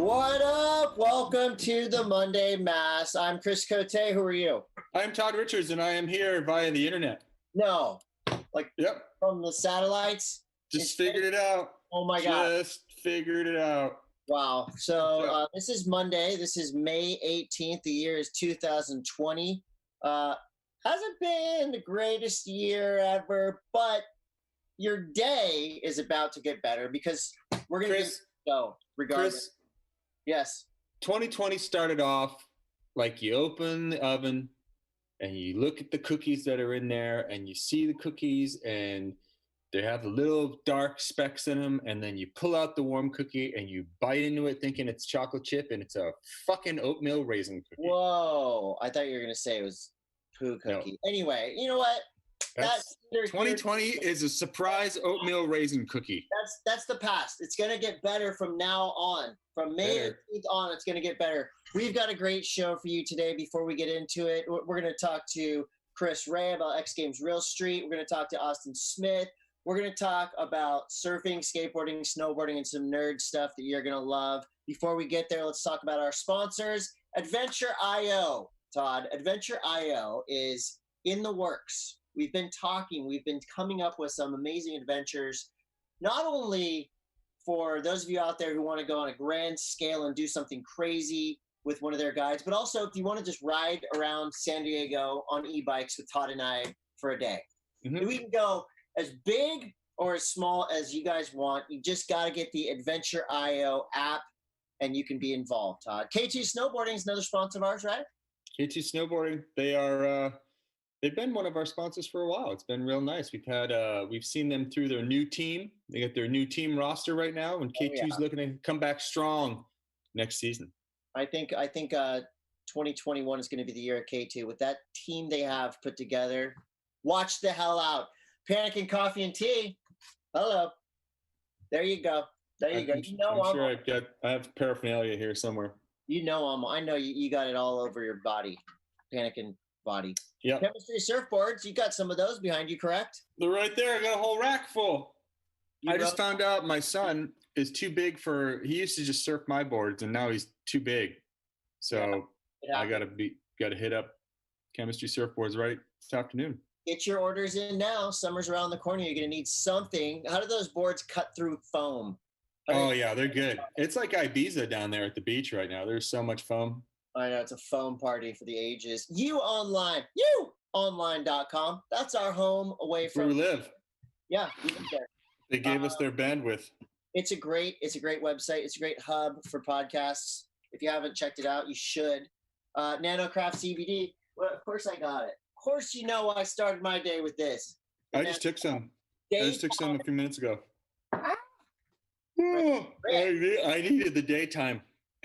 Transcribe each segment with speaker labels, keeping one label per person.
Speaker 1: What up? Welcome to the Monday M.A.S.S. I'm Chris Coté. Who are you?
Speaker 2: I'm Todd Richards, and I am here via the internet.
Speaker 1: No.
Speaker 2: Yep.
Speaker 1: From the satellites?
Speaker 2: Just figured it out.
Speaker 1: Oh, my God.
Speaker 2: Just figured it out.
Speaker 1: Wow. So this is Monday. This is May 18th. The year is 2020. Hasn't been the greatest year ever, but your day is about to get better because we're going to go regardless.
Speaker 2: Chris,
Speaker 1: yes.
Speaker 2: 2020 started off like you open the oven and you look at the cookies that are in there and you see the cookies and they have the little dark specks in them, and then you pull out the warm cookie and you bite into it thinking it's chocolate chip and it's a fucking oatmeal raisin cookie.
Speaker 1: Whoa. I thought you were going to say it was poo cookie. No. Anyway, you know what?
Speaker 2: 2020 is a surprise oatmeal raisin cookie.
Speaker 1: That's the past. It's going to get better from now on. From May 18th on, it's going to get better. We've got a great show for you today. Before we get into it, we're going to talk to Chris Ray about X Games Real Street. We're going to talk to Austin Smith. We're going to talk about surfing, skateboarding, snowboarding, and some nerd stuff that you're going to love. Before we get there, let's talk about our sponsors. Adventure.io. Todd, Adventure.io is in the works. We've been coming up with some amazing adventures, not only for those of you out there who want to go on a grand scale and do something crazy with one of their guides, but also if you want to just ride around San Diego on e-bikes with Todd and I for a day. Mm-hmm. We can go as big or as small as you guys want. You just got to get the Adventure.io app and you can be involved, Todd. K2 Snowboarding is another sponsor of ours, right?
Speaker 2: K2 Snowboarding, they've been one of our sponsors for a while. It's been real nice. We've seen them through their new team. They got their new team roster right now, and K2's looking to come back strong next season.
Speaker 1: I think 2021 is going to be the year of K2 with that team they have put together. Watch the hell out. Pannikin Coffee and Tea. Hello. There you go.
Speaker 2: I'm sure I have paraphernalia here somewhere.
Speaker 1: I know you got it all over your body. Pannikin body.
Speaker 2: Yeah.
Speaker 1: Chemistry surfboards. You got some of those behind you, correct?
Speaker 2: They're right there. I got a whole rack full. I just found out my son is too big he used to just surf my boards, and now he's too big. So I gotta hit up Chemistry Surfboards right this afternoon.
Speaker 1: Get your orders in now. Summer's around the corner. You're gonna need something. How do those boards cut through foam?
Speaker 2: Oh yeah, they're good. It's like Ibiza down there at the beach right now. There's so much foam.
Speaker 1: I know, it's a foam party for the ages. Online.com. That's our home away from
Speaker 2: where we live.
Speaker 1: Yeah, we live there.
Speaker 2: They gave us their bandwidth.
Speaker 1: It's a great website. It's a great hub for podcasts. If you haven't checked it out, you should. NanocraftCBD. Well, of course I got it. Of course I started my day with this.
Speaker 2: I just took some a few minutes ago. I needed the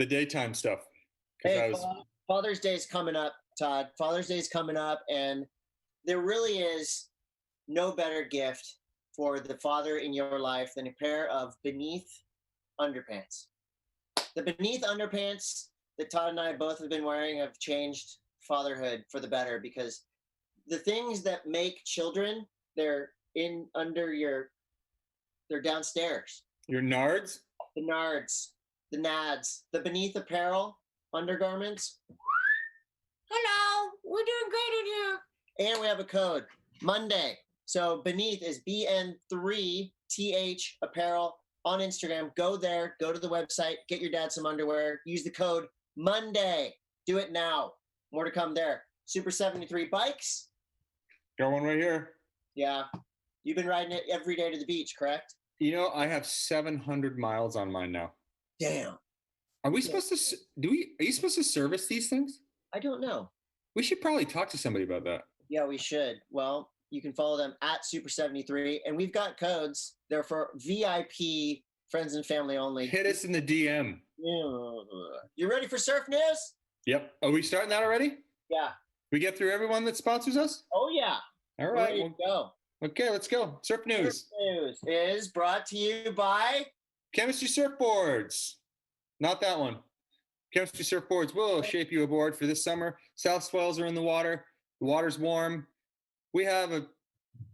Speaker 2: daytime stuff.
Speaker 1: Hey, Father's Day is coming up, Todd. Father's Day is coming up, and there really is no better gift for the father in your life than a pair of Beneath underpants. The Beneath underpants that Todd and I both have been wearing have changed fatherhood for the better, because the things that make children, they're downstairs.
Speaker 2: Your nards?
Speaker 1: The nards, the nads, the Beneath apparel undergarments. Hello, we're doing great in here. And we have a code, Monday. So Beneath is BN3TH apparel on Instagram. Go there, go to the website, get your dad some underwear, use the code Monday. Do it now. More to come there. Super 73 bikes.
Speaker 2: Got one right here.
Speaker 1: Yeah. You've been riding it every day to the beach, correct?
Speaker 2: I have 700 miles on mine now.
Speaker 1: Damn.
Speaker 2: Are we supposed to are you supposed to service these things?
Speaker 1: I don't know.
Speaker 2: We should probably talk to somebody about that.
Speaker 1: Yeah, we should. Well, you can follow them at Super73, and we've got codes. They're for VIP friends and family only.
Speaker 2: Hit us in the DM.
Speaker 1: You ready for surf news?
Speaker 2: Yep. Are we starting that already?
Speaker 1: Yeah.
Speaker 2: We get through everyone that sponsors us?
Speaker 1: Oh, yeah.
Speaker 2: All right.
Speaker 1: Ready to go.
Speaker 2: Okay, let's go. Surf news.
Speaker 1: Surf news is brought to you by
Speaker 2: Chemistry Surfboards. Not that one. Chemistry Surfboards will shape you a board for this summer. South swells are in the water. The water's warm. We have a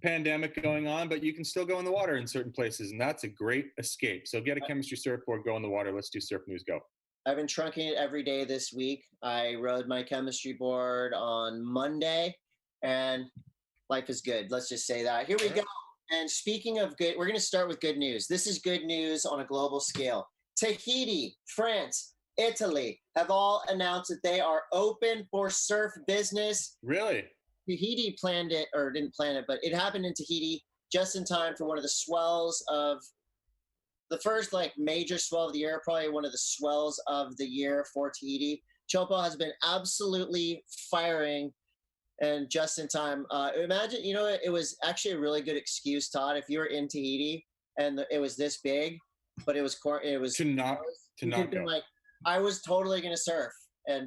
Speaker 2: pandemic going on, but you can still go in the water in certain places, and that's a great escape. So get a Chemistry Surfboard, go in the water. Let's do surf news, go.
Speaker 1: I've been trunking it every day this week. I rode my chemistry board on Monday, and life is good. Let's just say that. Here we go. And speaking of good, we're going to start with good news. This is good news on a global scale. Tahiti, France, Italy have all announced that they are open for surf business.
Speaker 2: Really?
Speaker 1: Tahiti planned it, or didn't plan it, but it happened in Tahiti just in time for one of the swells of the first like major swell of the year, probably one of the swells of the year for Tahiti. Chopo has been absolutely firing, and just in time. Imagine, it was actually a really good excuse, Todd, if you were in Tahiti and it was this big, but it was
Speaker 2: to not go.
Speaker 1: Like, I was totally going to surf,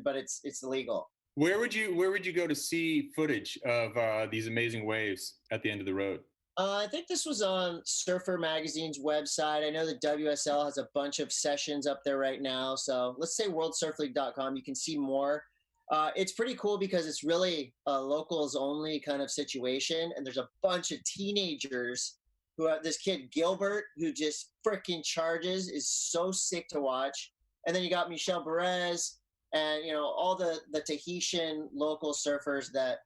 Speaker 1: but it's illegal.
Speaker 2: Where would you go to see footage of these amazing waves at the end of the road?
Speaker 1: I think this was on Surfer Magazine's website. I know the WSL has a bunch of sessions up there right now. So let's say worldsurfleague.com. You can see more. It's pretty cool because it's really a locals only kind of situation. And there's a bunch of teenagers who have this kid, Gilbert, who just freaking charges, is so sick to watch. And then you got Michelle Perez and, all the Tahitian local surfers that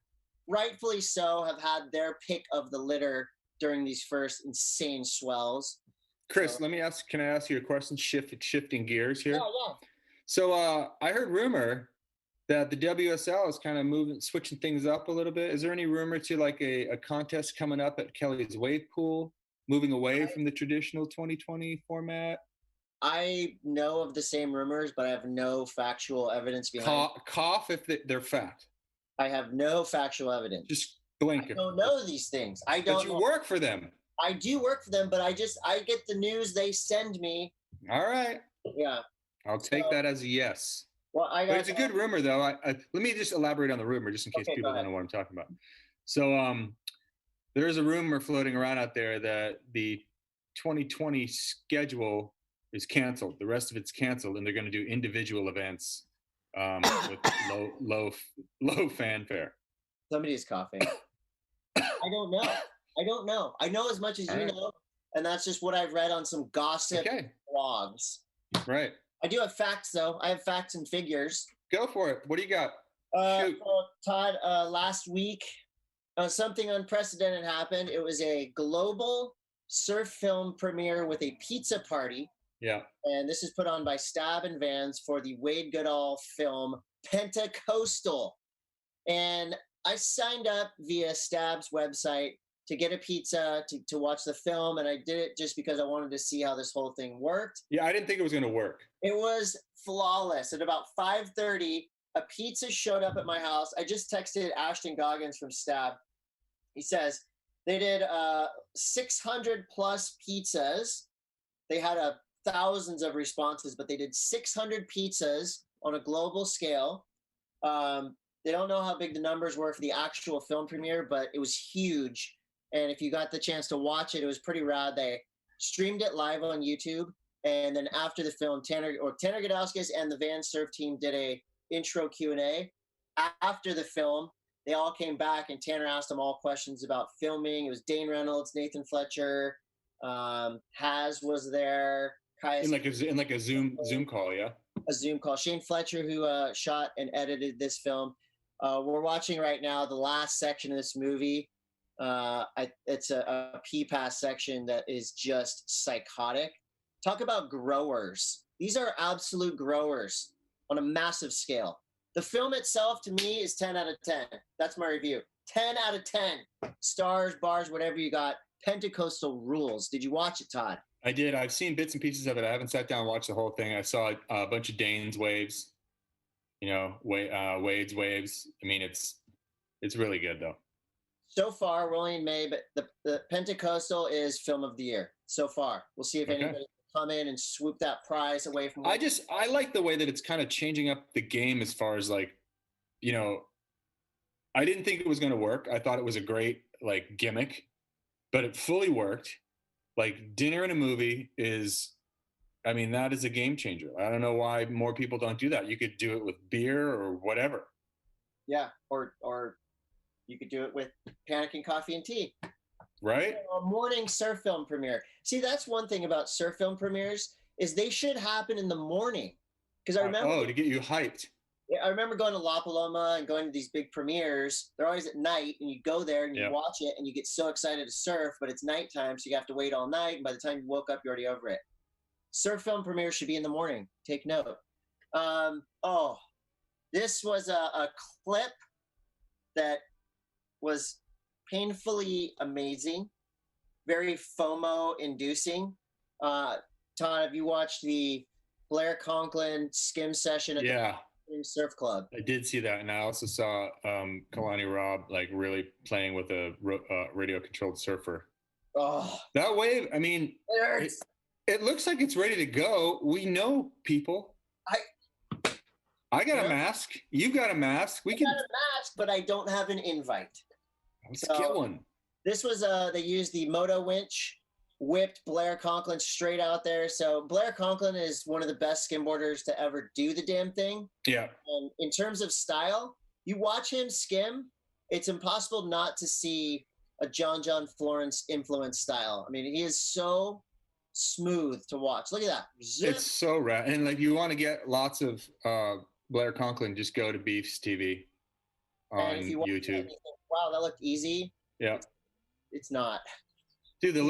Speaker 1: rightfully so have had their pick of the litter during these first insane swells.
Speaker 2: Chris, can I ask you a question? Shifting gears here.
Speaker 1: Yeah.
Speaker 2: So I heard rumor that the WSL is kind of switching things up a little bit. Is there any rumor to like a contest coming up at Kelly's Wave Pool, moving away from the traditional 2020 format?
Speaker 1: I know of the same rumors, but I have no factual evidence behind it.
Speaker 2: Cough if they're fact.
Speaker 1: I have no factual evidence.
Speaker 2: Just blink.
Speaker 1: I don't know these things. I don't.
Speaker 2: But you work for them.
Speaker 1: I do work for them, but I get the news they send me.
Speaker 2: All right.
Speaker 1: Yeah.
Speaker 2: I'll take that as a yes.
Speaker 1: Well,
Speaker 2: but it's a good rumor, though. Let me just elaborate on the rumor, just in case people don't know what I'm talking about. So there is a rumor floating around out there that the 2020 schedule is canceled. The rest of it's canceled, and they're going to do individual events with low fanfare.
Speaker 1: Somebody is coughing. I don't know. I know as much as you know, and that's just what I've read on some gossip blogs.
Speaker 2: Right.
Speaker 1: I do have facts, though. I have facts and figures.
Speaker 2: Go for it. What do you got?
Speaker 1: Shoot. Todd, last week, something unprecedented happened. It was a global surf film premiere with a pizza party.
Speaker 2: Yeah.
Speaker 1: And this is put on by Stab and Vans for the Wade Goodall film Pentacoastal. And I signed up via Stab's website to get a pizza to watch the film, and I did it just because I wanted to see how this whole thing worked.
Speaker 2: Yeah, I didn't think it was going to work.
Speaker 1: It was flawless. At about 5:30, a pizza showed up at my house. I just texted Ashton Goggins from Stab. He says they did 600 plus pizzas. They had thousands of responses, but they did 600 pizzas on a global scale. They don't know how big the numbers were for the actual film premiere, but it was huge. And if you got the chance to watch it, it was pretty rad. They streamed it live on YouTube. And then after the film, Tanner Godowskis and the Van Surf team did a intro Q&A. After the film, they all came back and Tanner asked them all questions about filming. It was Dane Reynolds, Nathan Fletcher, Haz was there.
Speaker 2: In like a Zoom call, yeah? A
Speaker 1: Zoom call. Shane Fletcher, who shot and edited this film. We're watching right now the last section of this movie. It's a P-Pass section that is just psychotic. Talk about growers. These are absolute growers on a massive scale. The film itself, to me, is 10 out of 10. That's my review. 10 out of 10. Stars, bars, whatever you got. Pentacoastal rules. Did you watch it, Todd?
Speaker 2: I did. I've seen bits and pieces of it. I haven't sat down and watched the whole thing. I saw a bunch of Dane's waves, Wade's waves. I mean, it's really good, though.
Speaker 1: So far, we're only in May, but the Pentacoastal is film of the year so far. We'll see if anybody can come in and swoop that prize away from.
Speaker 2: I like the way that it's kind of changing up the game as far as I didn't think it was going to work. I thought it was a great gimmick, but it fully worked. Dinner and a movie that is a game changer. I don't know why more people don't do that. You could do it with beer or whatever.
Speaker 1: Yeah, or you could do it with Pannikin Coffee and Tea.
Speaker 2: Right?
Speaker 1: A morning surf film premiere. See, that's one thing about surf film premieres is they should happen in the morning. Because I remember
Speaker 2: to get you hyped.
Speaker 1: Yeah, I remember going to La Paloma and going to these big premieres. They're always at night, and you go there and you watch it, and you get so excited to surf, but it's nighttime, so you have to wait all night. And by the time you woke up, you're already over it. Surf film premiere should be in the morning. Take note. This was a clip that was painfully amazing, very FOMO-inducing. Todd, have you watched the Blair Conklin skim session at the Surf Club?
Speaker 2: I did see that, and I also saw Kalani Robb like really playing with a radio-controlled surfer.
Speaker 1: Oh,
Speaker 2: that wave! I mean, it looks like it's ready to go. We know people. I got a mask. You got a mask. I got a
Speaker 1: mask, but I don't have an invite.
Speaker 2: Let's get one.
Speaker 1: This was they used the moto winch, whipped Blair Conklin straight out there. So Blair Conklin is one of the best skimboarders to ever do the damn thing.
Speaker 2: Yeah.
Speaker 1: And in terms of style, you watch him skim, it's impossible not to see a John Florence influence style. I mean, he is so smooth to watch. Look at that. Zip.
Speaker 2: It's so rad. And like you want to get lots of Blair Conklin, just go to Beef's TV on YouTube.
Speaker 1: Think, wow, that looked easy.
Speaker 2: Yeah.
Speaker 1: It's not.
Speaker 2: Dude, the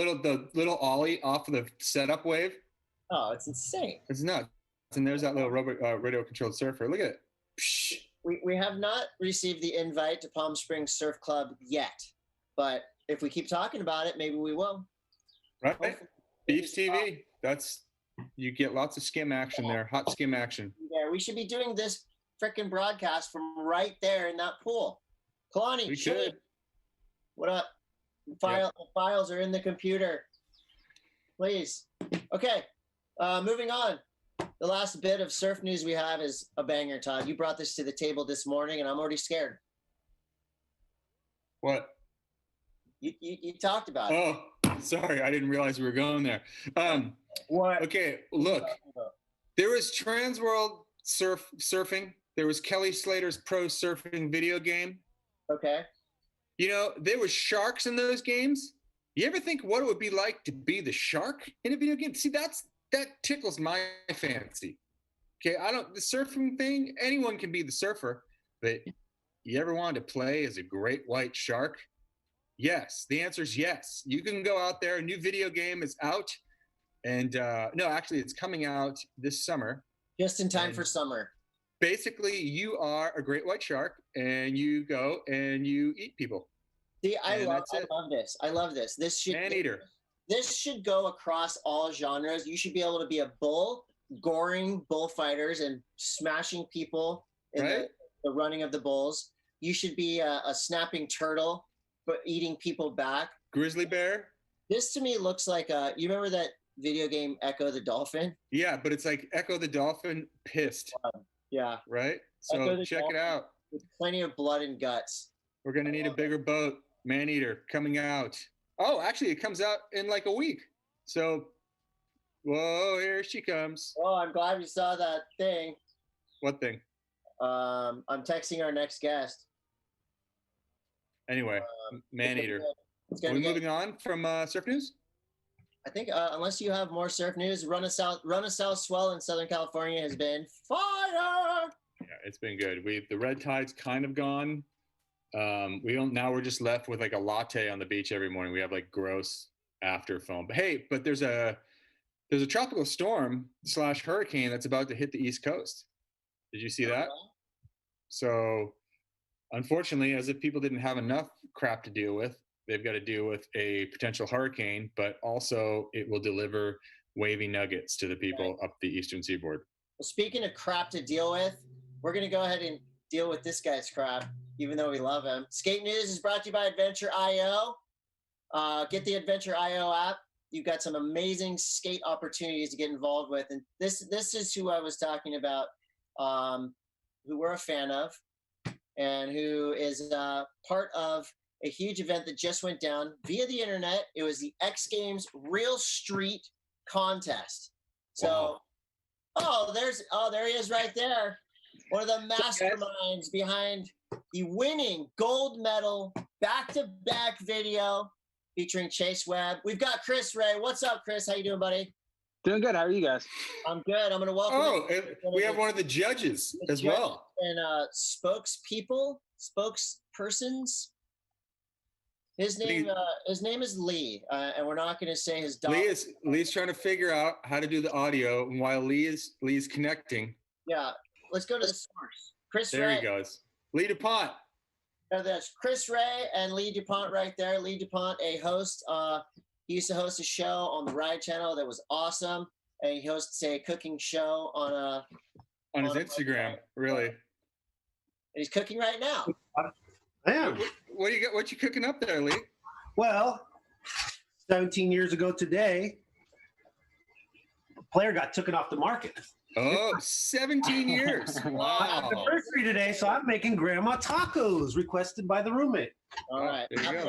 Speaker 2: little ollie off of the setup wave.
Speaker 1: Oh, it's insane.
Speaker 2: It's nuts. And there's that little radio-controlled surfer. Look at it. Psh.
Speaker 1: We have not received the invite to Palm Springs Surf Club yet, but if we keep talking about it, maybe we will.
Speaker 2: Right. Beef's TV. You get lots of skim action there. Hot skim action.
Speaker 1: Yeah, we should be doing this frickin' broadcast from right there in that pool. Kalani,
Speaker 2: we should.
Speaker 1: What up? The files are in the computer. Please. Okay. Moving on. The last bit of surf news we have is a banger, Todd. You brought this to the table this morning, and I'm already scared.
Speaker 2: What?
Speaker 1: You talked about it.
Speaker 2: Oh, sorry. I didn't realize we were going there.
Speaker 1: What?
Speaker 2: Okay, look. There was Trans World Surfing. There was Kelly Slater's Pro Surfing video game.
Speaker 1: Okay.
Speaker 2: You know, there was sharks in those games. You ever think what it would be like to be the shark in a video game? See, that tickles my fancy. Okay, the surfing thing, anyone can be the surfer, but you ever wanted to play as a great white shark? Yes, the answer is yes. You can go out there. A new video game is out. And no, actually, it's coming out this summer.
Speaker 1: Just in time for summer.
Speaker 2: Basically, you are a great white shark, and you go and you eat people.
Speaker 1: See, I love this. I love this. This should go across all genres. You should be able to be a bull, goring bullfighters and smashing people in the running of the bulls. You should be a snapping turtle, but eating people back.
Speaker 2: Grizzly bear.
Speaker 1: This to me looks like you remember that video game Echo the Dolphin?
Speaker 2: Yeah, but it's like Echo the Dolphin pissed.
Speaker 1: Yeah.
Speaker 2: Right? So check it out.
Speaker 1: With plenty of blood and guts.
Speaker 2: We're going to need a bigger boat. Maneater coming out. Oh, actually, it comes out in like a week. So, whoa, here she comes.
Speaker 1: Oh, I'm glad you saw that thing.
Speaker 2: What thing?
Speaker 1: I'm texting our next guest.
Speaker 2: Anyway, Maneater. Are we moving on from surf news?
Speaker 1: I think unless you have more surf news, Run a South swell in Southern California has been fire.
Speaker 2: Yeah, it's been good. The red tide's kind of gone. Now we're just left with like a latte on the beach every morning. We have like gross after foam. But there's a tropical storm / hurricane that's about to hit the East Coast. Did you see that? So unfortunately, as if people didn't have enough crap to deal with, they've got to deal with a potential hurricane, but also it will deliver wavy nuggets to the people up the eastern seaboard.
Speaker 1: Well, speaking of crap to deal with, we're going to go ahead and deal with this guy's crap, even though we love him. Skate News is brought to you by Adventure.io. Get the Adventure.io app. You've got some amazing skate opportunities to get involved with. And this is who I was talking about, who we're a fan of, and who is part of a huge event that just went down via the internet. It was the X Games Real Street Contest. So, there he is right there. One of the masterminds behind the winning gold medal back-to-back video featuring Chase Webb. We've got Chris Ray. What's up, Chris? How you doing, buddy?
Speaker 3: Doing good. How are you guys?
Speaker 1: I'm good. I'm going to welcome.
Speaker 2: Oh, we have one of the judges as well.
Speaker 1: And spokespersons. His name is Lee, and we're not going to say his dog.
Speaker 2: Lee's trying to figure out how to do the audio, and while Lee's connecting.
Speaker 1: Yeah, let's go to the source. Chris
Speaker 2: There
Speaker 1: Ray.
Speaker 2: he goes. Lee DuPont.
Speaker 1: That's Chris Ray and Lee DuPont right there. Lee DuPont, a host. He used to host a show on the Ride Channel that was awesome, and he hosts a cooking show on
Speaker 2: his Instagram. Really?
Speaker 1: And he's cooking right now.
Speaker 4: I am.
Speaker 2: What do you got? What you cooking up there, Lee?
Speaker 4: Well, 17 years ago today, a player got taken off the market.
Speaker 2: Oh, 17 years. Wow.
Speaker 4: Anniversary today, so I'm making grandma tacos requested by the roommate.
Speaker 1: All right.
Speaker 2: There you go.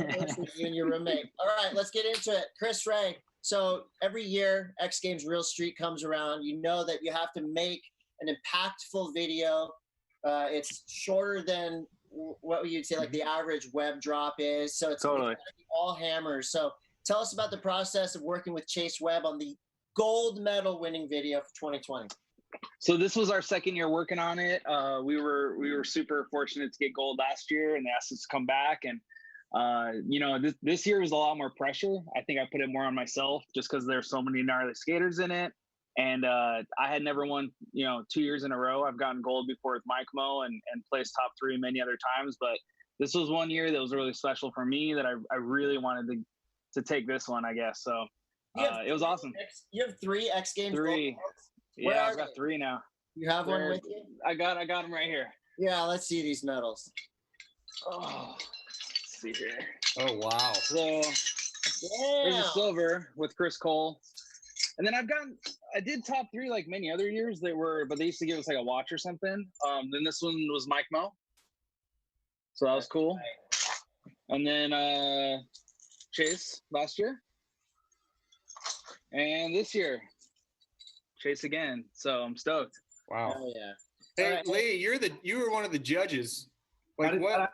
Speaker 1: You and your roommate. All right, let's get into it. Chris Ray. So every year, X Games Real Street comes around. You know that you have to make an impactful video. It's shorter than what you'd say like the average web drop is. So it's
Speaker 3: Totally.
Speaker 1: all hammers. So tell us about the process of working with Chase Webb on the gold medal winning video for 2020.
Speaker 3: So this was our second year working on it. We were super fortunate to get gold last year, and they asked us to come back. And this year was a lot more pressure. I think I put it more on myself just because there's so many gnarly skaters in it. And I had never won, 2 years in a row. I've gotten gold before with Mike Mo and placed top 3 many other times. But this was one year that was really special for me that I really wanted to take this one, I guess. So it was awesome.
Speaker 1: You have 3 X Games.
Speaker 3: 3. Yeah, I've got 3 now.
Speaker 1: You have one with you?
Speaker 3: I got them right here.
Speaker 1: Yeah, let's see these medals.
Speaker 3: Oh, let's see here.
Speaker 2: Oh, wow.
Speaker 3: So there's a silver with Chris Cole. And then I did top 3 like many other years. But they used to give us like a watch or something. Then this one was Mike Mo. So that was cool. And then Chase last year. And this year, Chase again. So I'm stoked.
Speaker 2: Wow.
Speaker 1: Oh yeah.
Speaker 2: Hey,
Speaker 1: right.
Speaker 2: Lee, you were one of the judges. Like what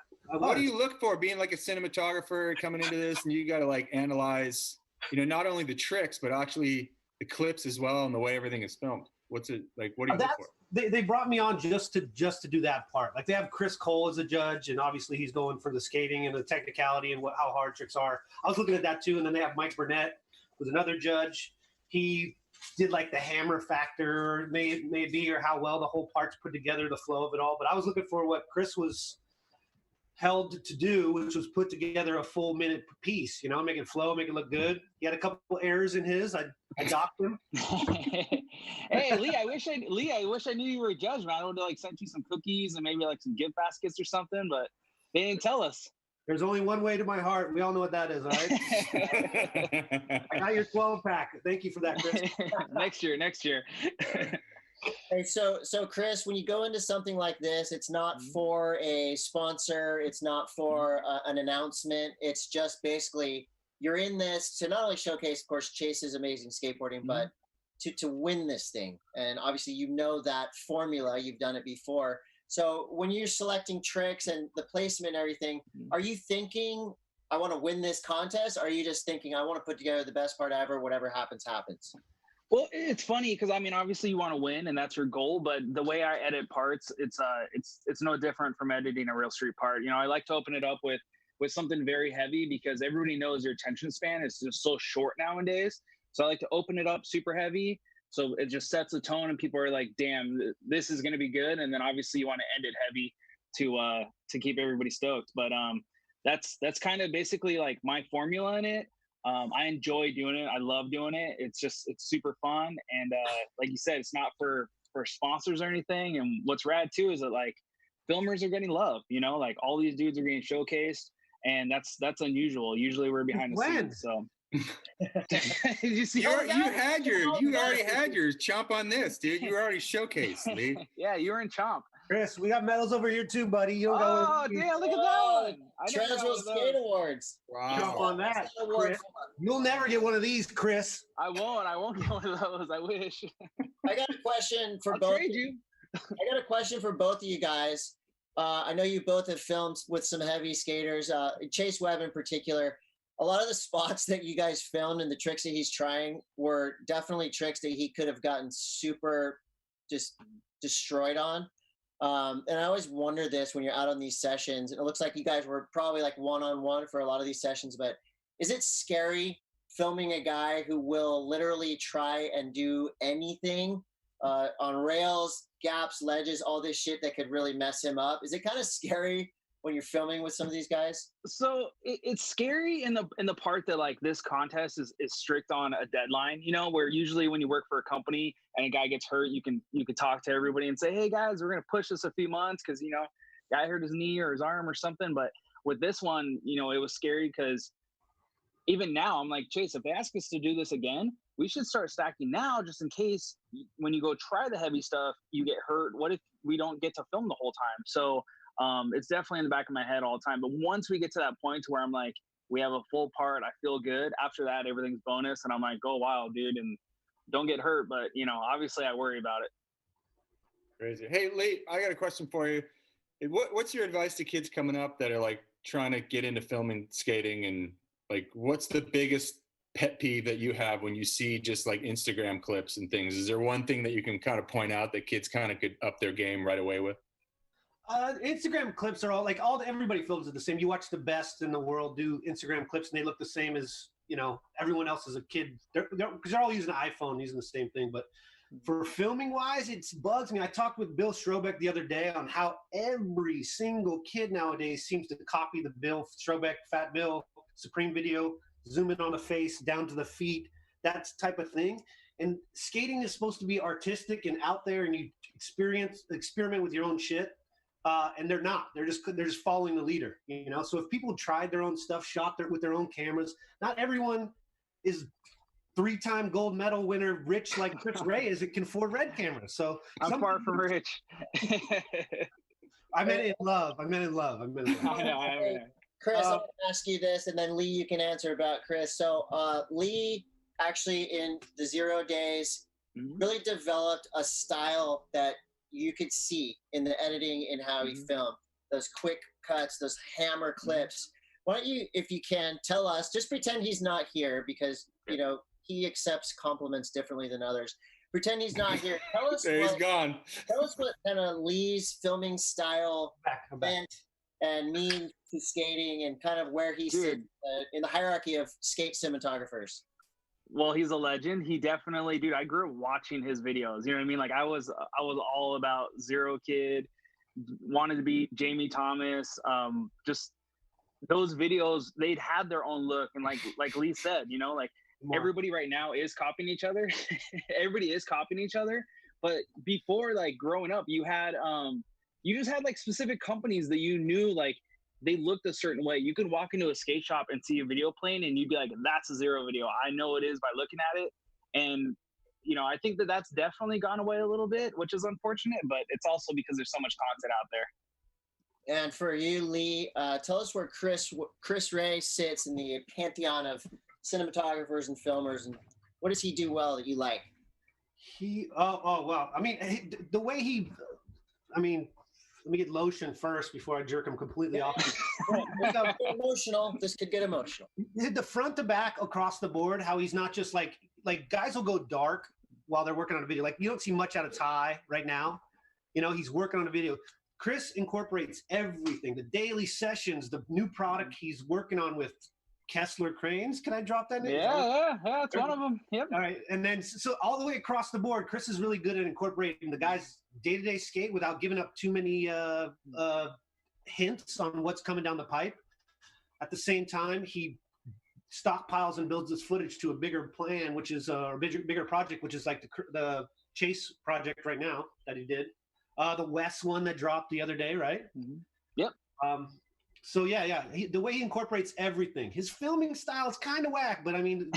Speaker 2: do you look for being like a cinematographer coming into this, and you got to like analyze, not only the tricks but actually the clips as well and the way everything is filmed. What's it like? What do you look for?
Speaker 4: They brought me on just to do that part. Like they have Chris Cole as a judge, and obviously he's going for the skating and the technicality and how hard tricks are. I was looking at that too, and then they have Mike Burnett, who's another judge. He did like the hammer factor, maybe, or how well the whole part's put together, the flow of it all. But I was looking for what Chris was held to do, which was put together a full minute piece, make it flow, make it look good. He had a couple errors in his. I docked him.
Speaker 3: Hey, Lee, I wish I knew you were a judge, man. I would have like sent you some cookies and maybe like some gift baskets or something, but they didn't tell us.
Speaker 4: There's only one way to my heart. We all know what that is, all right? I got your 12-pack. Thank you for that, Chris.
Speaker 3: Next year.
Speaker 1: Hey, so Chris, when you go into something like this, it's not for a sponsor. It's not for an announcement. It's just basically you're in this to not only showcase, of course, Chase's amazing skateboarding, but to win this thing. And obviously, that formula. You've done it before. So when you're selecting tricks and the placement and everything, are you thinking, I want to win this contest? Or are you just thinking, I want to put together the best part ever, whatever happens, happens?
Speaker 3: Well, it's funny because obviously you want to win and that's your goal. But the way I edit parts, it's no different from editing a real street part. I like to open it up with something very heavy because everybody knows your attention span is just so short nowadays. So I like to open it up super heavy. So it just sets a tone and people are like, damn, this is going to be good. And then obviously you want to end it heavy to keep everybody stoked. But that's kind of basically like my formula in it. I enjoy doing it. I love doing it. It's super fun. And like you said, it's not for sponsors or anything. And what's rad too is that like filmers are getting love, like all these dudes are getting showcased, and that's unusual. Usually we're behind the scenes. So
Speaker 2: you already had your chomp on this, dude. You already showcased, Lee.
Speaker 3: Yeah, you were in chomp.
Speaker 4: Chris, we got medals over here too, buddy. You don't
Speaker 3: damn, look at that one.
Speaker 1: Transworld Skate Awards.
Speaker 2: Wow.
Speaker 4: Jump on that, Chris. You'll never get one of these, Chris.
Speaker 3: I won't get one of those. I wish.
Speaker 1: I got a question for
Speaker 3: I'll
Speaker 1: both.
Speaker 3: Trade you.
Speaker 1: I got a question for both of you guys. I know you both have filmed with some heavy skaters, Chase Webb in particular. a lot of the spots that you guys filmed and the tricks that he's trying were definitely tricks that he could have gotten super just destroyed on. And I always wonder this when you're out on these sessions, and it looks like you guys were probably like one-on-one for a lot of these sessions, but is it scary filming a guy who will literally try and do anything on rails, gaps, ledges, all this shit that could really mess him up? Is it kind of scary when you're filming with some of these guys?
Speaker 3: So it's scary in the part that like this contest is strict on a deadline, you know, where usually when you work for a company and a guy gets hurt, you can talk to everybody and say, hey guys, we're gonna push this a few months because, you know, guy hurt his knee or his arm or something. But with this one, you know, it was scary because even now I'm like, Chase, if they ask us to do this again, we should start stacking now just in case when you go try the heavy stuff, you get hurt. What if we don't get to film the whole time? So it's definitely in the back of my head all the time. But once we get to that point to where I'm like, we have a full part, I feel good. After that, everything's bonus. And I'm like, go wild, dude. And don't get hurt. But, you know, obviously I worry about it.
Speaker 2: Crazy. Hey, Lee, I got a question for you. What's your advice to kids coming up that are like trying to get into filming skating? And like, what's the biggest pet peeve that you have when you see just like Instagram clips and things? Is there one thing that you can kind of point out that kids kind of could up their game right away with?
Speaker 4: Instagram clips are everybody films it the same. You watch the best in the world do Instagram clips and they look the same as, you know, everyone else as a kid. Because they're all using an iPhone, using the same thing. But for filming wise, it bugs me. I talked with Bill Strobeck the other day on how every single kid nowadays seems to copy the Bill Strobeck, Fat Bill, Supreme video, zoom in on the face, down to the feet, that type of thing. And skating is supposed to be artistic and out there, and you experiment with your own shit. And they're not. They're just following the leader, you know. So if people tried their own stuff, with their own cameras, not everyone is 3-time gold medal winner, rich like Chris Ray is. It can afford red cameras. So
Speaker 3: I'm far from rich.
Speaker 4: I meant in love. I know.
Speaker 1: Chris, I'm going to ask you this, and then Lee, you can answer about Chris. So Lee actually in the 0 days really developed a style that you could see in the editing and how he filmed those quick cuts, those hammer clips. Why don't you, if you can, tell us, just pretend he's not here because, you know, he accepts compliments differently than others. Pretend he's not here. Tell us
Speaker 2: he's gone.
Speaker 1: Tell us what kind of Lee's filming style meant and means to skating and kind of where he sits in the hierarchy of skate cinematographers.
Speaker 3: Well, he's a legend. He definitely, dude, I grew up watching his videos. You know what I mean? Like I was all about Zero Kid, wanted to be Jamie Thomas. Just those videos, they'd had their own look. And like Lee said, you know, like everybody right now is copying each other. Everybody is copying each other. But before, like growing up, you had, you just had like specific companies that you knew, like, they looked a certain way. You could walk into a skate shop and see a video playing and you'd be like, that's a Zero video. I know it is by looking at it. And, you know, I think that that's definitely gone away a little bit, which is unfortunate, but it's also because there's so much content out there.
Speaker 1: And for you, Lee, tell us where Chris Ray sits in the pantheon of cinematographers and filmers, and what does he do well that you like?
Speaker 4: Well, I mean, the way let me get lotion first before I jerk him completely off.
Speaker 1: Emotional. This could get emotional.
Speaker 4: The front to back across the board, how he's not just like guys will go dark while they're working on a video. Like you don't see much out of Ty right now. You know, he's working on a video. Chris incorporates everything, the daily sessions, the new product he's working on with Kessler Cranes. Can I drop that name?
Speaker 3: Yeah, it's one of them. Yep.
Speaker 4: All right. And then, so all the way across the board, Chris is really good at incorporating the guys' day-to-day skate without giving up too many hints on what's coming down the pipe. At the same time, he stockpiles and builds his footage to a bigger plan, which is a bigger project, which is like the Chase project right now that he did. The West one that dropped the other day, right?
Speaker 3: Mm-hmm. Yep.
Speaker 4: So yeah. The way he incorporates everything, his filming style is kind of whack, but I mean,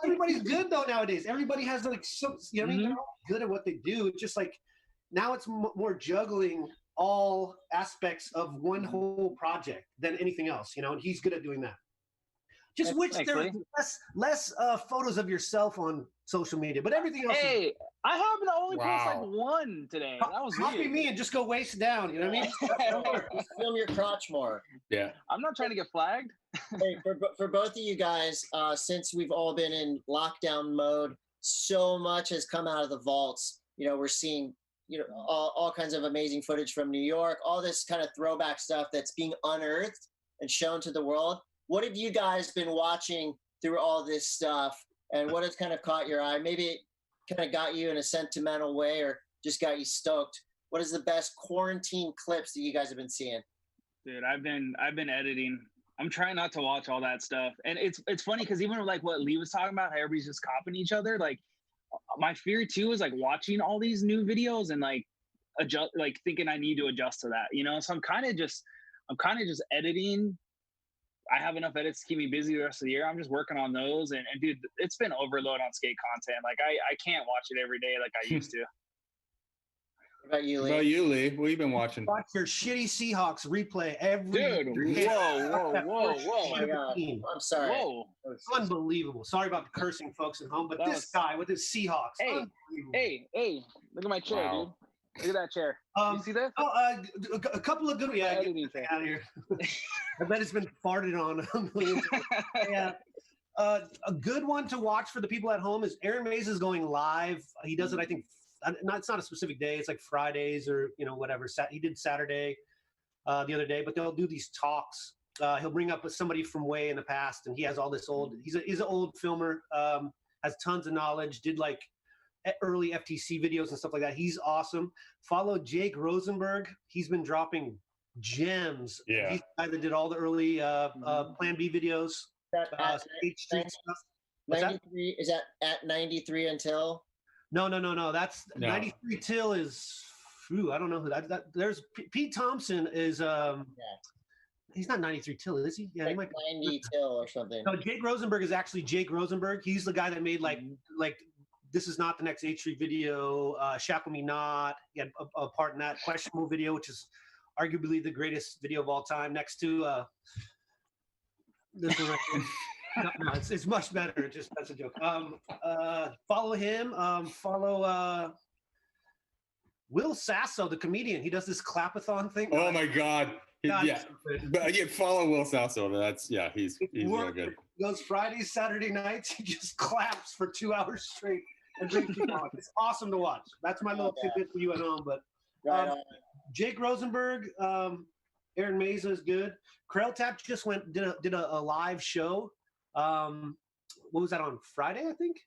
Speaker 4: everybody's good though nowadays. Everybody has like, you know what I mean? They're all good at what they do. It's just like now it's more juggling all aspects of one whole project than anything else, you know. And he's good at doing that. Just wish there was less photos of yourself on social media, but everything else.
Speaker 3: Hey, I happen to only post like one today. That was
Speaker 4: copy
Speaker 3: weird.
Speaker 4: me and just go waist down. You know what I mean?
Speaker 1: Just film your crotch more.
Speaker 2: Yeah.
Speaker 3: I'm not trying to get flagged.
Speaker 1: Hey, for both of you guys, since we've all been in lockdown mode, so much has come out of the vaults. You know, we're seeing, you know, all kinds of amazing footage from New York, all this kind of throwback stuff that's being unearthed and shown to the world. What have you guys been watching through all this stuff, and what has kind of caught your eye? Maybe it kind of got you in a sentimental way or just got you stoked. What is the best quarantine clips that you guys have been seeing?
Speaker 3: Dude, I've been editing. I'm trying not to watch all that stuff. And it's funny because even like what Lee was talking about, how everybody's just copying each other, like my fear too is like watching all these new videos and like adjust, like thinking I need to adjust to that, you know? So I'm kind of just editing. I have enough edits to keep me busy the rest of the year. I'm just working on those. And dude, it's been overload on skate content. Like I can't watch it every day like I used to.
Speaker 1: What about you, Lee?
Speaker 2: What have you been watching?
Speaker 4: Watch your shitty Seahawks replay every.
Speaker 3: Dude, whoa!
Speaker 1: Oh my God. I'm sorry.
Speaker 3: Whoa!
Speaker 4: Unbelievable. Sorry about the cursing folks at home, but this guy with his Seahawks.
Speaker 3: Hey! Look at my chair,
Speaker 2: Wow.
Speaker 3: dude. Look at that chair. You see that?
Speaker 4: A couple of good. Yeah, get out of here. I bet it's been farted on a million times. Yeah. A good one to watch for the people at home is Aaron Mays is going live. He does it, I think. It's not a specific day. It's like Fridays or, you know, whatever. He did Saturday the other day, but they'll do these talks. He'll bring up somebody from way in the past, and he has all this old. He's an old filmer, has tons of knowledge. Did like early FTC videos and stuff like that. He's awesome. Follow Jake Rosenberg. He's been dropping gems.
Speaker 2: Yeah,
Speaker 4: he's the guy that did all the early Plan B videos. State Street stuff.
Speaker 1: 93 is that at 93 until?
Speaker 4: No. That's 93 till is. I don't know who that. There's Pete Thompson is. He's not 93 till, is he? Yeah,
Speaker 1: like
Speaker 4: he might be
Speaker 1: 90 till or something.
Speaker 4: No, Jake Rosenberg is actually Jake Rosenberg. He's the guy that made like This Is Not the Next H Street video, Shackle Me Not. He had a part in that Questionable video, which is arguably the greatest video of all time, next to this one right here. No, it's much better. Just that's a joke. Follow him. Follow Will Sasso, the comedian. He does this clapathon thing.
Speaker 2: Oh my God. Yeah. But follow Will Sasso. He's real good.
Speaker 4: Those Fridays, Saturday nights, he just claps for 2 hours straight and drinks on. It's awesome to watch. That's my little tidbit for you at home. But Jake Rosenberg, Aaron Mays is good. Krell Tap just did a live show. What was that, on Friday, I think?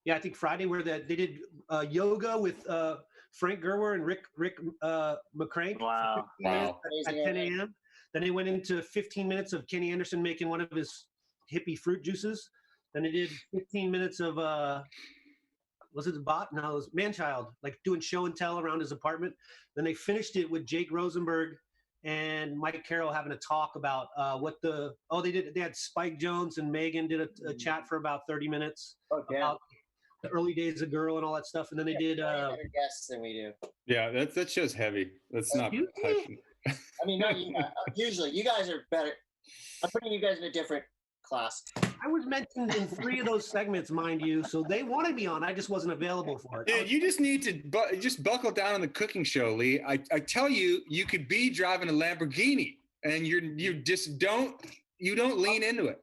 Speaker 4: Yeah, I think Friday, where they did yoga with Frank Gerwer and Rick McCrank.
Speaker 3: Wow.
Speaker 4: At 10 a.m. Then they went into 15 minutes of Kenny Anderson making one of his hippie fruit juices. Then they did 15 minutes of was it Bot? No, it was Manchild, like doing show and tell around his apartment. Then they finished it with Jake Rosenberg and Mike Carroll having a talk about they had Spike Jones and Megan did a chat for about 30 minutes about the early days of Girl and all that stuff. And then they did
Speaker 1: better guests than we do.
Speaker 2: Yeah, that show's heavy. That's not
Speaker 1: I mean, no, usually you guys are better. I'm putting you guys in a different class.
Speaker 4: I was mentioned in 3 of those segments, mind you, so they wanted me on. I just wasn't available for it.
Speaker 2: Dude, you just need to just buckle down on the cooking show, Lee. I tell you, you could be driving a Lamborghini, and you just don't lean into it.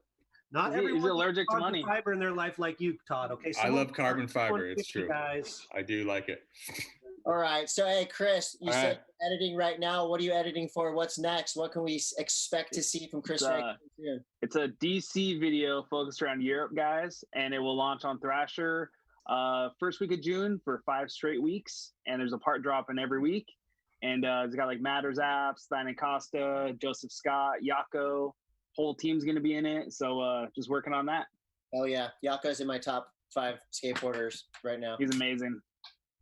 Speaker 4: Not everyone's
Speaker 3: allergic to money.
Speaker 4: Fiber in their life like you, Todd. Okay,
Speaker 2: I love carbon fiber. It's true.
Speaker 4: Guys.
Speaker 2: I do like it.
Speaker 1: All right. So, hey, Chris, you said editing right now. What are you editing for? What's next? What can we expect to see from Chris?
Speaker 3: It's a DC video focused around Europe, guys, and it will launch on Thrasher first week of June for 5 straight weeks. And there's a part dropping every week. And it's got like Matters Apps, Thailand Costa, Joseph Scott, Yako. Whole team's going to be in it. So just working on that.
Speaker 1: Oh, yeah. Yako's in my top 5 skateboarders right now.
Speaker 3: He's amazing.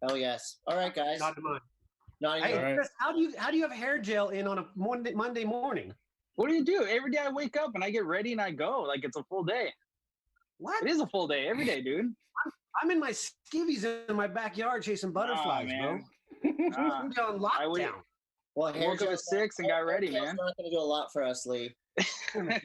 Speaker 1: Oh, yes. All right, guys.
Speaker 4: Not in mine.
Speaker 1: Not
Speaker 4: hey,
Speaker 1: right.
Speaker 4: Chris, how do you have hair gel in on a Monday morning?
Speaker 3: What do you do? Every day I wake up and I get ready and I go. Like, it's a full day.
Speaker 4: What?
Speaker 3: It is a full day every day, dude.
Speaker 4: I'm in my skivvies in my backyard chasing butterflies, bro. I'm on lockdown.
Speaker 3: Well, I woke up at 6 and got ready, man.
Speaker 1: It's not going to do a lot for us, Lee.
Speaker 4: All right.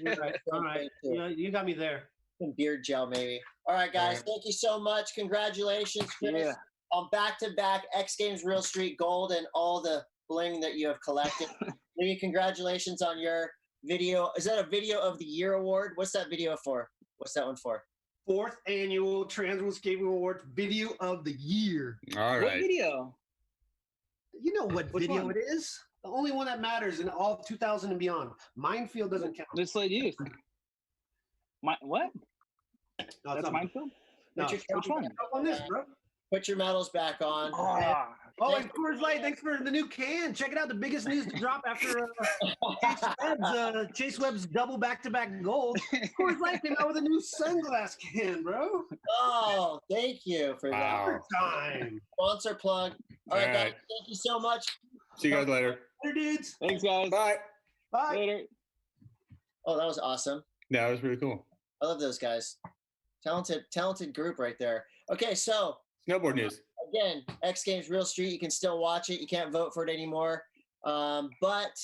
Speaker 4: You got me there.
Speaker 1: Some beard gel, maybe. All right, guys. Thank you so much. Congratulations, Chris, on back-to-back X Games Real Street Gold and all the bling that you have collected. Lee, congratulations on your video. Is that a Video of the Year award? What's that video for? What's that one for?
Speaker 4: 4th annual Transworld Skateboard Awards Video of the Year.
Speaker 2: All
Speaker 3: What
Speaker 2: right.
Speaker 3: video?
Speaker 4: You know what
Speaker 3: Which
Speaker 4: video
Speaker 3: one?
Speaker 4: it is? The only one that matters in all of 2000 and beyond. Minefield doesn't count.
Speaker 3: Misled Youth. What?
Speaker 4: No, it's
Speaker 3: That's
Speaker 4: not.
Speaker 3: Minefield?
Speaker 4: No.
Speaker 1: Put your
Speaker 3: Which one?
Speaker 4: Up on this, bro.
Speaker 1: Put your medals back on.
Speaker 4: Oh, and Coors Light, thanks for the new can. Check it out. The biggest news to drop after Chase Webb's double back-to-back gold. Coors Light came out with a new sunglass can, bro.
Speaker 1: Oh, thank you for
Speaker 2: Wow.
Speaker 4: Time.
Speaker 1: that. Sponsor plug. All right,
Speaker 2: All
Speaker 1: guys.
Speaker 2: right.
Speaker 1: Thank you so much.
Speaker 2: See you guys later.
Speaker 4: Later, dudes.
Speaker 3: Thanks, guys.
Speaker 2: Bye.
Speaker 4: Bye.
Speaker 3: Later.
Speaker 1: Oh, that was awesome.
Speaker 2: Yeah, that was really cool.
Speaker 1: I love those guys. Talented group right there. Okay, so
Speaker 2: Snowboard news.
Speaker 1: again, X Games Real Street. You can still watch it. You can't vote for it anymore, but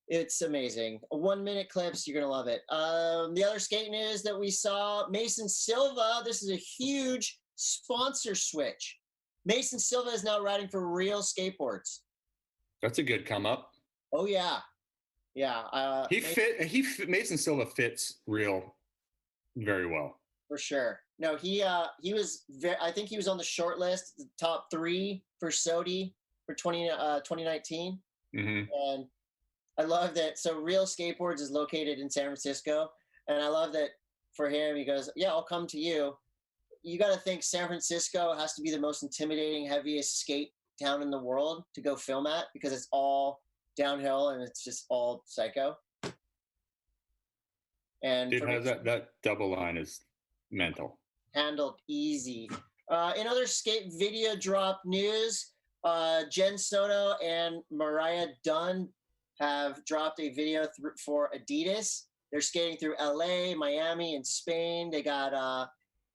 Speaker 1: it's amazing. 1 minute clips. You're gonna love it. The other skate news that we saw: Mason Silva. This is a huge sponsor switch. Mason Silva is now riding for Real Skateboards.
Speaker 2: That's a good come up.
Speaker 1: Oh yeah, yeah.
Speaker 2: Mason Silva fits Real very well.
Speaker 1: For sure. No, he was I think he was on the short list, the top 3 for SOTY for 2019.
Speaker 2: Mm-hmm.
Speaker 1: And I love that. So Real Skateboards is located in San Francisco. And I love that for him, he goes, yeah, I'll come to you. You got to think San Francisco has to be the most intimidating, heaviest skate town in the world to go film at, because it's all downhill and it's just all psycho. And
Speaker 2: Dude, that double line is mental.
Speaker 1: Handled easy. In other skate video drop news, Jenn Soto and Mariah Dunn have dropped a video for Adidas. They're skating through LA, Miami, and Spain. They got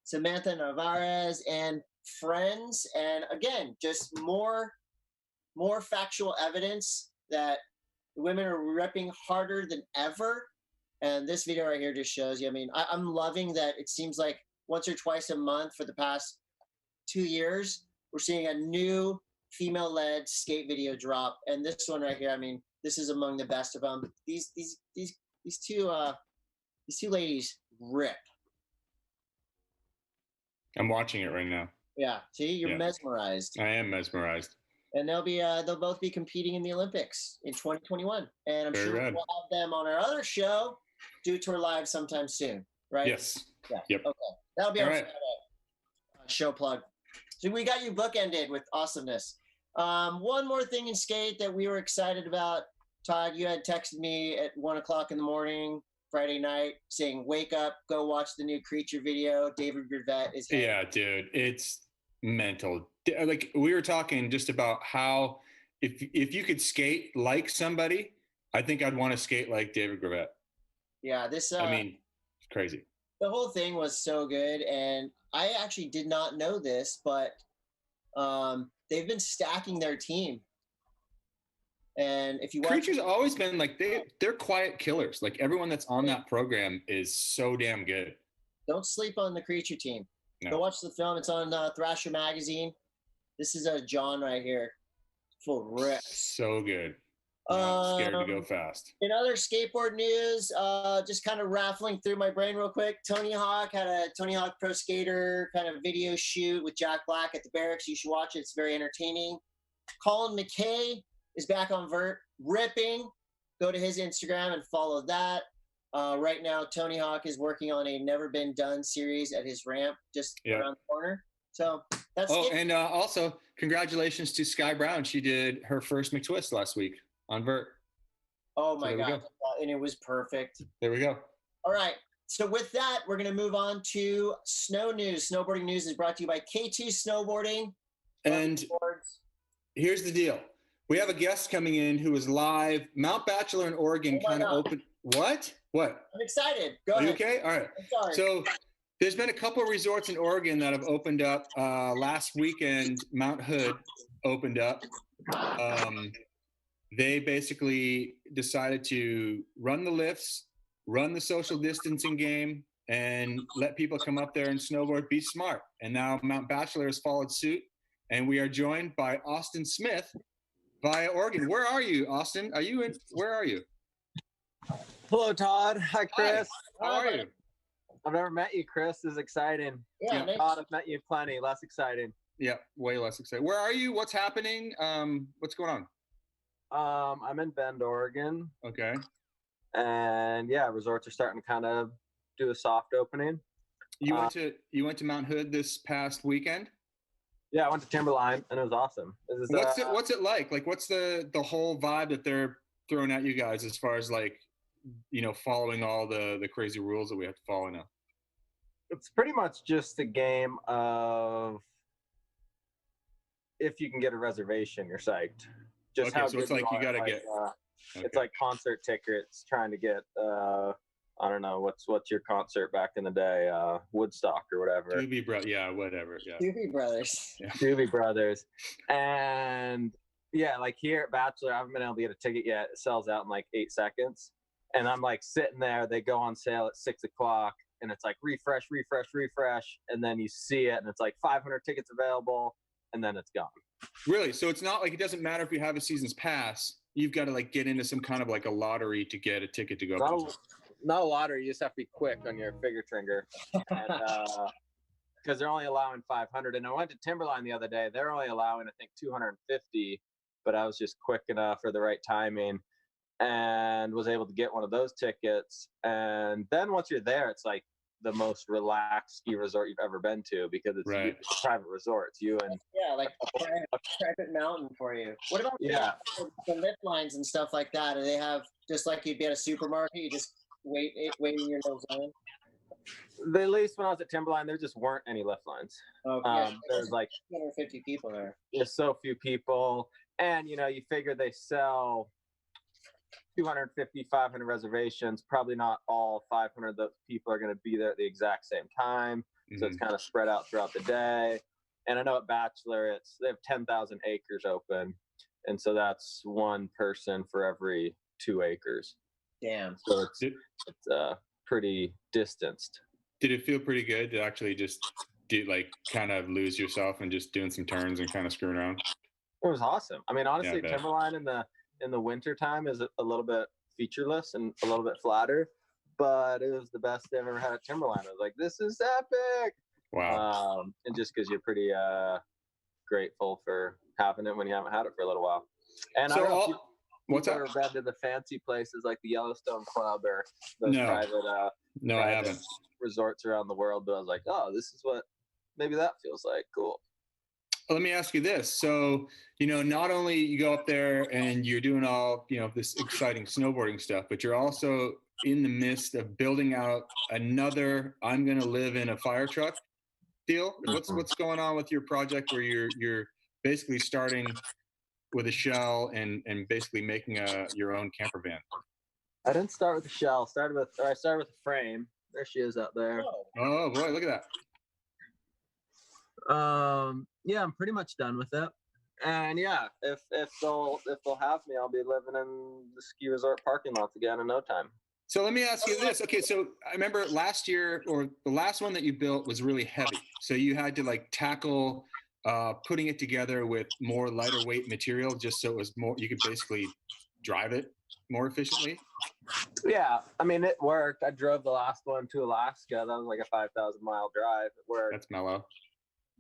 Speaker 1: Samantha Narvaez and friends. And again, just more factual evidence that women are ripping harder than ever. And this video right here just shows you. I mean, I'm loving that it seems like once or twice a month for the past 2 years, we're seeing a new female-led skate video drop. And this one right here, I mean, this is among the best of them. These two ladies rip.
Speaker 2: I'm watching it right now.
Speaker 1: Yeah, see, you're mesmerized.
Speaker 2: I am mesmerized.
Speaker 1: And they'll both be competing in the Olympics in 2021. And I'm
Speaker 2: Very
Speaker 1: sure
Speaker 2: rad.
Speaker 1: we'll have them on our other show, Due Tour Live, sometime soon, right?
Speaker 2: Yes.
Speaker 1: Yeah.
Speaker 2: Yep.
Speaker 1: Okay. That'll be
Speaker 2: All
Speaker 1: our
Speaker 2: right.
Speaker 1: show plug. So we got you bookended with awesomeness. One more thing in skate that we were excited about. Todd, you had texted me at 1:00 in the morning Friday night saying, "Wake up, go watch the new Creature video. David Gravette is here."
Speaker 2: Yeah, dude, it's mental. Like we were talking just about how if you could skate like somebody, I think I'd want to skate like David Gravette.
Speaker 1: Yeah, this.
Speaker 2: I mean, it's crazy.
Speaker 1: The whole thing was so good, and I actually did not know this, but they've been stacking their team. And if you watch,
Speaker 2: Creature's always been like they're quiet killers. Like everyone that's on that program is so damn good.
Speaker 1: don't sleep on the Creature team.
Speaker 2: No.
Speaker 1: Go watch the film. It's on Thrasher Magazine. This is a John right here. Full rip.
Speaker 2: So good. I'm scared to go fast.
Speaker 1: In other skateboard news, just kind of raffling through my brain real quick. Tony Hawk had a Tony Hawk Pro Skater kind of video shoot with Jack Black at the Barracks. You should watch it. It's very entertaining. Colin McKay is back on vert, ripping. Go to his Instagram and follow that. Right now, Tony Hawk is working on a Never Been Done series at his ramp just around the corner. So that's it.
Speaker 2: And also, congratulations to Sky Brown. She did her first McTwist last week on vert.
Speaker 1: Oh my
Speaker 2: there we
Speaker 1: God.
Speaker 2: go.
Speaker 1: And it was perfect.
Speaker 2: There we go.
Speaker 1: All right. So with that, we're going to move on to snow news. Snowboarding news is brought to you by K2 Snowboarding.
Speaker 2: And here's the deal. We have a guest coming in who is live. Mount Bachelor in Oregon kind of opened. What?
Speaker 1: I'm excited. Go
Speaker 2: Are you
Speaker 1: ahead.
Speaker 2: okay? All right.
Speaker 1: I'm sorry.
Speaker 2: So there's been a couple of resorts in Oregon that have opened up. Last weekend, Mount Hood opened up. They basically decided to run the lifts, run the social distancing game, and let people come up there and snowboard, be smart. And now Mount Bachelor has followed suit, and we are joined by Austin Smith via Oregon. Where are you, Austin? Are you in? Where are you?
Speaker 5: Hello, Todd. Hi, Chris.
Speaker 2: Hi. How are you?
Speaker 5: I've never met you, Chris. This is exciting.
Speaker 1: Yeah,
Speaker 5: Todd, I've met you plenty. Less exciting.
Speaker 2: Yeah, way less exciting. Where are you? What's happening? What's going
Speaker 5: on? I'm in Bend, Oregon.
Speaker 2: Okay.
Speaker 5: And yeah, resorts are starting to kind of do a soft opening.
Speaker 2: You went to Mount Hood this past weekend?
Speaker 5: Yeah, I went to Timberline and it was awesome.
Speaker 2: What's it like? Like, what's the whole vibe that they're throwing at you guys as far as like, following all the crazy rules that we have to follow now?
Speaker 5: It's pretty much just a game of if you can get a reservation, you're psyched. Just
Speaker 2: okay,
Speaker 5: how
Speaker 2: so it's like you gotta get.
Speaker 5: Okay. It's like concert tickets, trying to get. I don't know what's your concert back in the day, Woodstock or whatever.
Speaker 2: Doobie Brothers, yeah, whatever, yeah.
Speaker 1: Doobie Brothers.
Speaker 2: Yeah.
Speaker 5: Doobie Brothers, and yeah, like here at Bachelor, I haven't been able to get a ticket yet. It sells out in like 8 seconds, and I'm like sitting there. They go on sale at 6 o'clock, and it's like refresh, and then you see it, and it's like 500 tickets available, and then it's gone.
Speaker 2: Really? So it's not like it doesn't matter if you have a season's pass. You've got to like get into some kind of like a lottery to get a ticket to go.
Speaker 5: Not a lottery. You just have to be quick on your finger trigger, because they're only allowing 500. And I went to Timberline the other day. They're only allowing, I think, 250. But I was just quick enough for the right timing, and was able to get one of those tickets. And then once you're there, it's like the most relaxed ski resort you've ever been to, because it's a private resort. It's you and
Speaker 1: like a private mountain for you. What about the lift lines and stuff like that? Do they have, just like you'd be at a supermarket, you just wait in your little zone?
Speaker 5: At least when I was at Timberline, there just weren't any lift lines. There's like
Speaker 1: 250 people there.
Speaker 5: There's so few people, and you figure they sell 250, 500 reservations. Probably not all 500 of those people are going to be there at the exact same time. Mm-hmm. So it's kind of spread out throughout the day. And I know at Bachelor, they have 10,000 acres open, and so that's one person for every 2 acres.
Speaker 1: Damn.
Speaker 5: So it's pretty distanced.
Speaker 2: Did it feel pretty good to actually just kind of lose yourself and just doing some turns and kind of screwing around?
Speaker 5: It was awesome. I mean, honestly, Timberline in the winter time is a little bit featureless and a little bit flatter, but it was the best I ever had at Timberline. I was like, this is epic.
Speaker 2: Wow.
Speaker 5: And just because you're pretty grateful for having it when you haven't had it for a little while. And so I don't know if you've ever been to the fancy places like the Yellowstone Club or those private
Speaker 2: I haven't.
Speaker 5: resorts around the world, but I was like, oh, this is what maybe that feels like. Cool.
Speaker 2: Let me ask you this. So, not only you go up there and you're doing all, this exciting snowboarding stuff, but you're also in the midst of building out another I'm going to live in a fire truck deal. What's going on with your project where you're basically starting with a shell and basically making your own camper van?
Speaker 5: I didn't start with the shell. I started with the frame. There she is out there.
Speaker 2: Oh boy, look at
Speaker 5: that. Yeah, I'm pretty much done with it. And yeah, if they'll have me, I'll be living in the ski resort parking lots again in no time.
Speaker 2: So let me ask you this. Okay, so I remember last year, or the last one that you built was really heavy. So you had to tackle putting it together with more lighter weight material, just so it was more, you could basically drive it more efficiently.
Speaker 5: Yeah, I mean, it worked. I drove the last one to Alaska. That was like a 5,000-mile drive. It worked.
Speaker 2: That's mellow.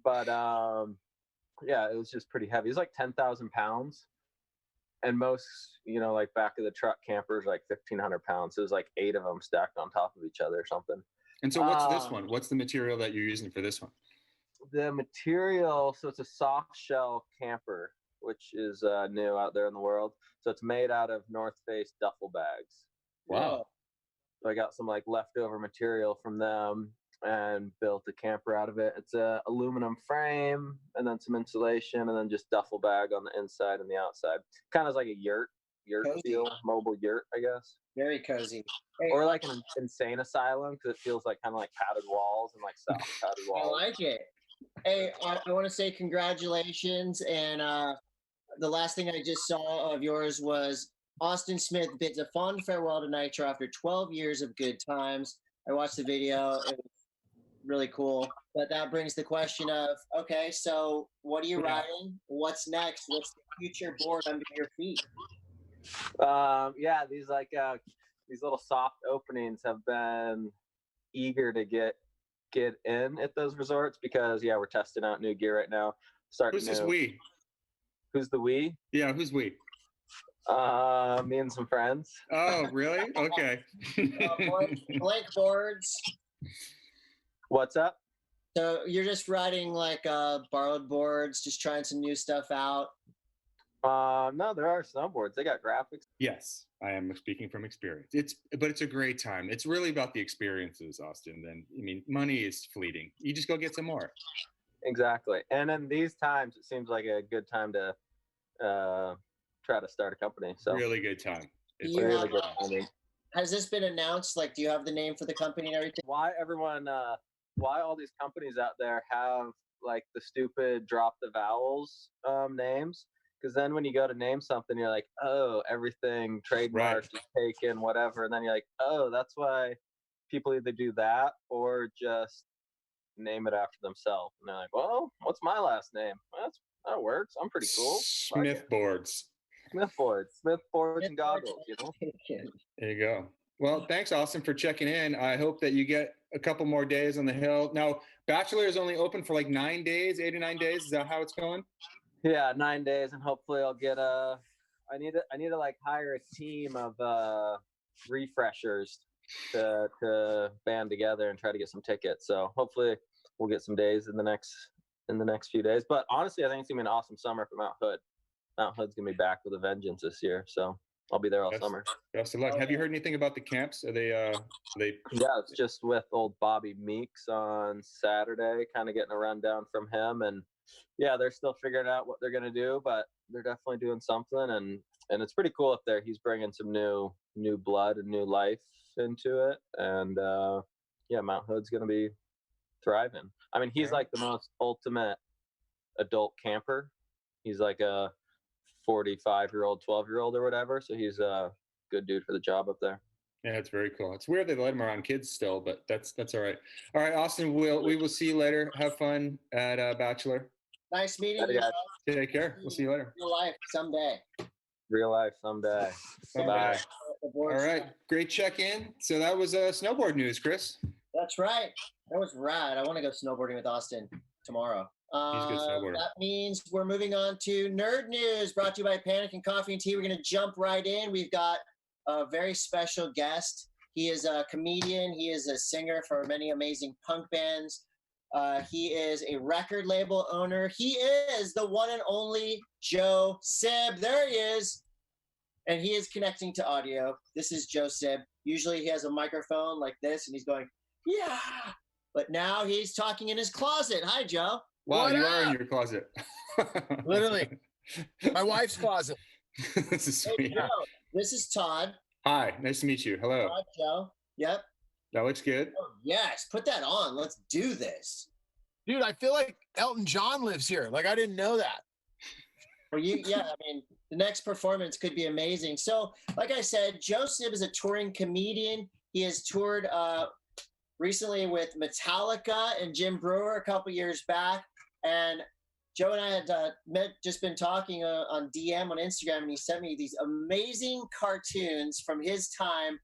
Speaker 5: But yeah, it was just pretty heavy. It was like 10,000 pounds. And most, like back of the truck campers, like 1,500 pounds. So it was like 8 of them stacked on top of each other or something.
Speaker 2: And so what's this one? What's the material that you're using for this one?
Speaker 5: The material, so it's a soft shell camper, which is new out there in the world. So it's made out of North Face duffel bags.
Speaker 2: Wow.
Speaker 5: So I got some leftover material from them and built a camper out of it. It's a aluminum frame and then some insulation and then just duffel bag on the inside and the outside. Kind of like a yurt feel, mobile yurt, I guess.
Speaker 1: Very cozy.
Speaker 5: Hey, or like an insane asylum, because it feels like kind of like padded walls and soft padded walls.
Speaker 1: I like it. Hey, I want to say congratulations. And the last thing I just saw of yours was Austin Smith bids a fond farewell to Nitro after 12 years of good times. I watched the video. It was really cool. But that brings the question of, okay, so what are you riding? What's next? What's the future board under your feet?
Speaker 5: Yeah, these these little soft openings have been eager to get in at those resorts because we're testing out new gear right now.
Speaker 2: Who's this we?
Speaker 5: Who's the we?
Speaker 2: Yeah, who's we?
Speaker 5: Me and some friends.
Speaker 2: Oh, really? Okay.
Speaker 1: Blank boards.
Speaker 5: What's up?
Speaker 1: So you're just riding like borrowed boards, just trying some new stuff out.
Speaker 5: No, there are snowboards. They got graphics.
Speaker 2: Yes, I am speaking from experience. But it's a great time. It's really about the experiences, Austin. Then money is fleeting. You just go get some more.
Speaker 5: Exactly. And in these times, it seems like a good time to try to start a company. So
Speaker 2: really good time.
Speaker 5: It's really good timing.
Speaker 1: Has this been announced? Like, do you have the name for the company and everything?
Speaker 5: Why all these companies out there have like the stupid drop the vowels names? Because then when you go to name something, you're like, oh, everything trademarked is taken, whatever. And then you're like, oh, that's why people either do that or just name it after themselves. And they're like, well, what's my last name? Well, that works. I'm pretty cool.
Speaker 2: Smithboards
Speaker 5: And goggles, you know?
Speaker 2: There you go. Well, thanks, Austin, for checking in. I hope that you get a couple more days on the hill. Now, Bachelor is only open for like 9 days, 8 or 9 days. Is that how it's going?
Speaker 5: Yeah, 9 days, and hopefully I'll get I need to like hire a team of refreshers to band together and try to get some tickets. So hopefully we'll get some days in the next few days. But honestly, I think it's gonna be an awesome summer for Mount Hood. Mount Hood's gonna be back with a vengeance this year, so I'll be there all summer.
Speaker 2: Best of luck. Have you heard anything about the camps? Are they?
Speaker 5: Yeah, it's just with old Bobby Meeks on Saturday, kind of getting a rundown from him, and yeah, they're still figuring out what they're gonna do, but they're definitely doing something, and it's pretty cool up there. He's bringing some new blood and new life into it, and Mount Hood's gonna be thriving. I mean, he's like the most ultimate adult camper. He's like a 45-year-old, 12-year-old or whatever. So he's a good dude for the job up there.
Speaker 2: Yeah, it's very cool. It's weird they let him around kids still, but that's all right. All right, Austin, we will see you later. Have fun at Bachelor.
Speaker 1: Nice meeting you.
Speaker 2: Take care. We'll see you later.
Speaker 1: Real life someday.
Speaker 5: Real life someday. Bye.
Speaker 2: All right, great check-in. So that was snowboard news, Chris.
Speaker 1: That's right. That was rad. I want to go snowboarding with Austin tomorrow.
Speaker 2: He's a good snowboarder.
Speaker 1: That means we're moving on to nerd news, brought to you by Pannikin Coffee and Tea. We're going to jump right in. We've got a very special guest. He is a comedian. He is a singer for many amazing punk bands. He is a record label owner. He is the one and only Joe Sib. There he is. And he is connecting to audio. This is Joe Sib. Usually he has a microphone like this, and he's going, yeah. But now he's talking in his closet. Hi, Joe.
Speaker 2: Wow, you are in your closet.
Speaker 6: Literally. My wife's closet.
Speaker 2: This is sweet.
Speaker 1: Hey, Joe, this is Todd.
Speaker 2: Hi, nice to meet you. Hello.
Speaker 1: Todd, Joe. Yep.
Speaker 2: That looks good.
Speaker 1: Oh, yes, put that on. Let's do this.
Speaker 6: Dude, I feel like Elton John lives here. Like, I didn't know that.
Speaker 1: For you, yeah, I mean, the next performance could be amazing. So, like I said, Joe Sib is a touring comedian. He has toured recently with Metallica and Jim Brewer a couple years back. And Joe and I had just been talking on DM on Instagram, and he sent me these amazing cartoons from his time,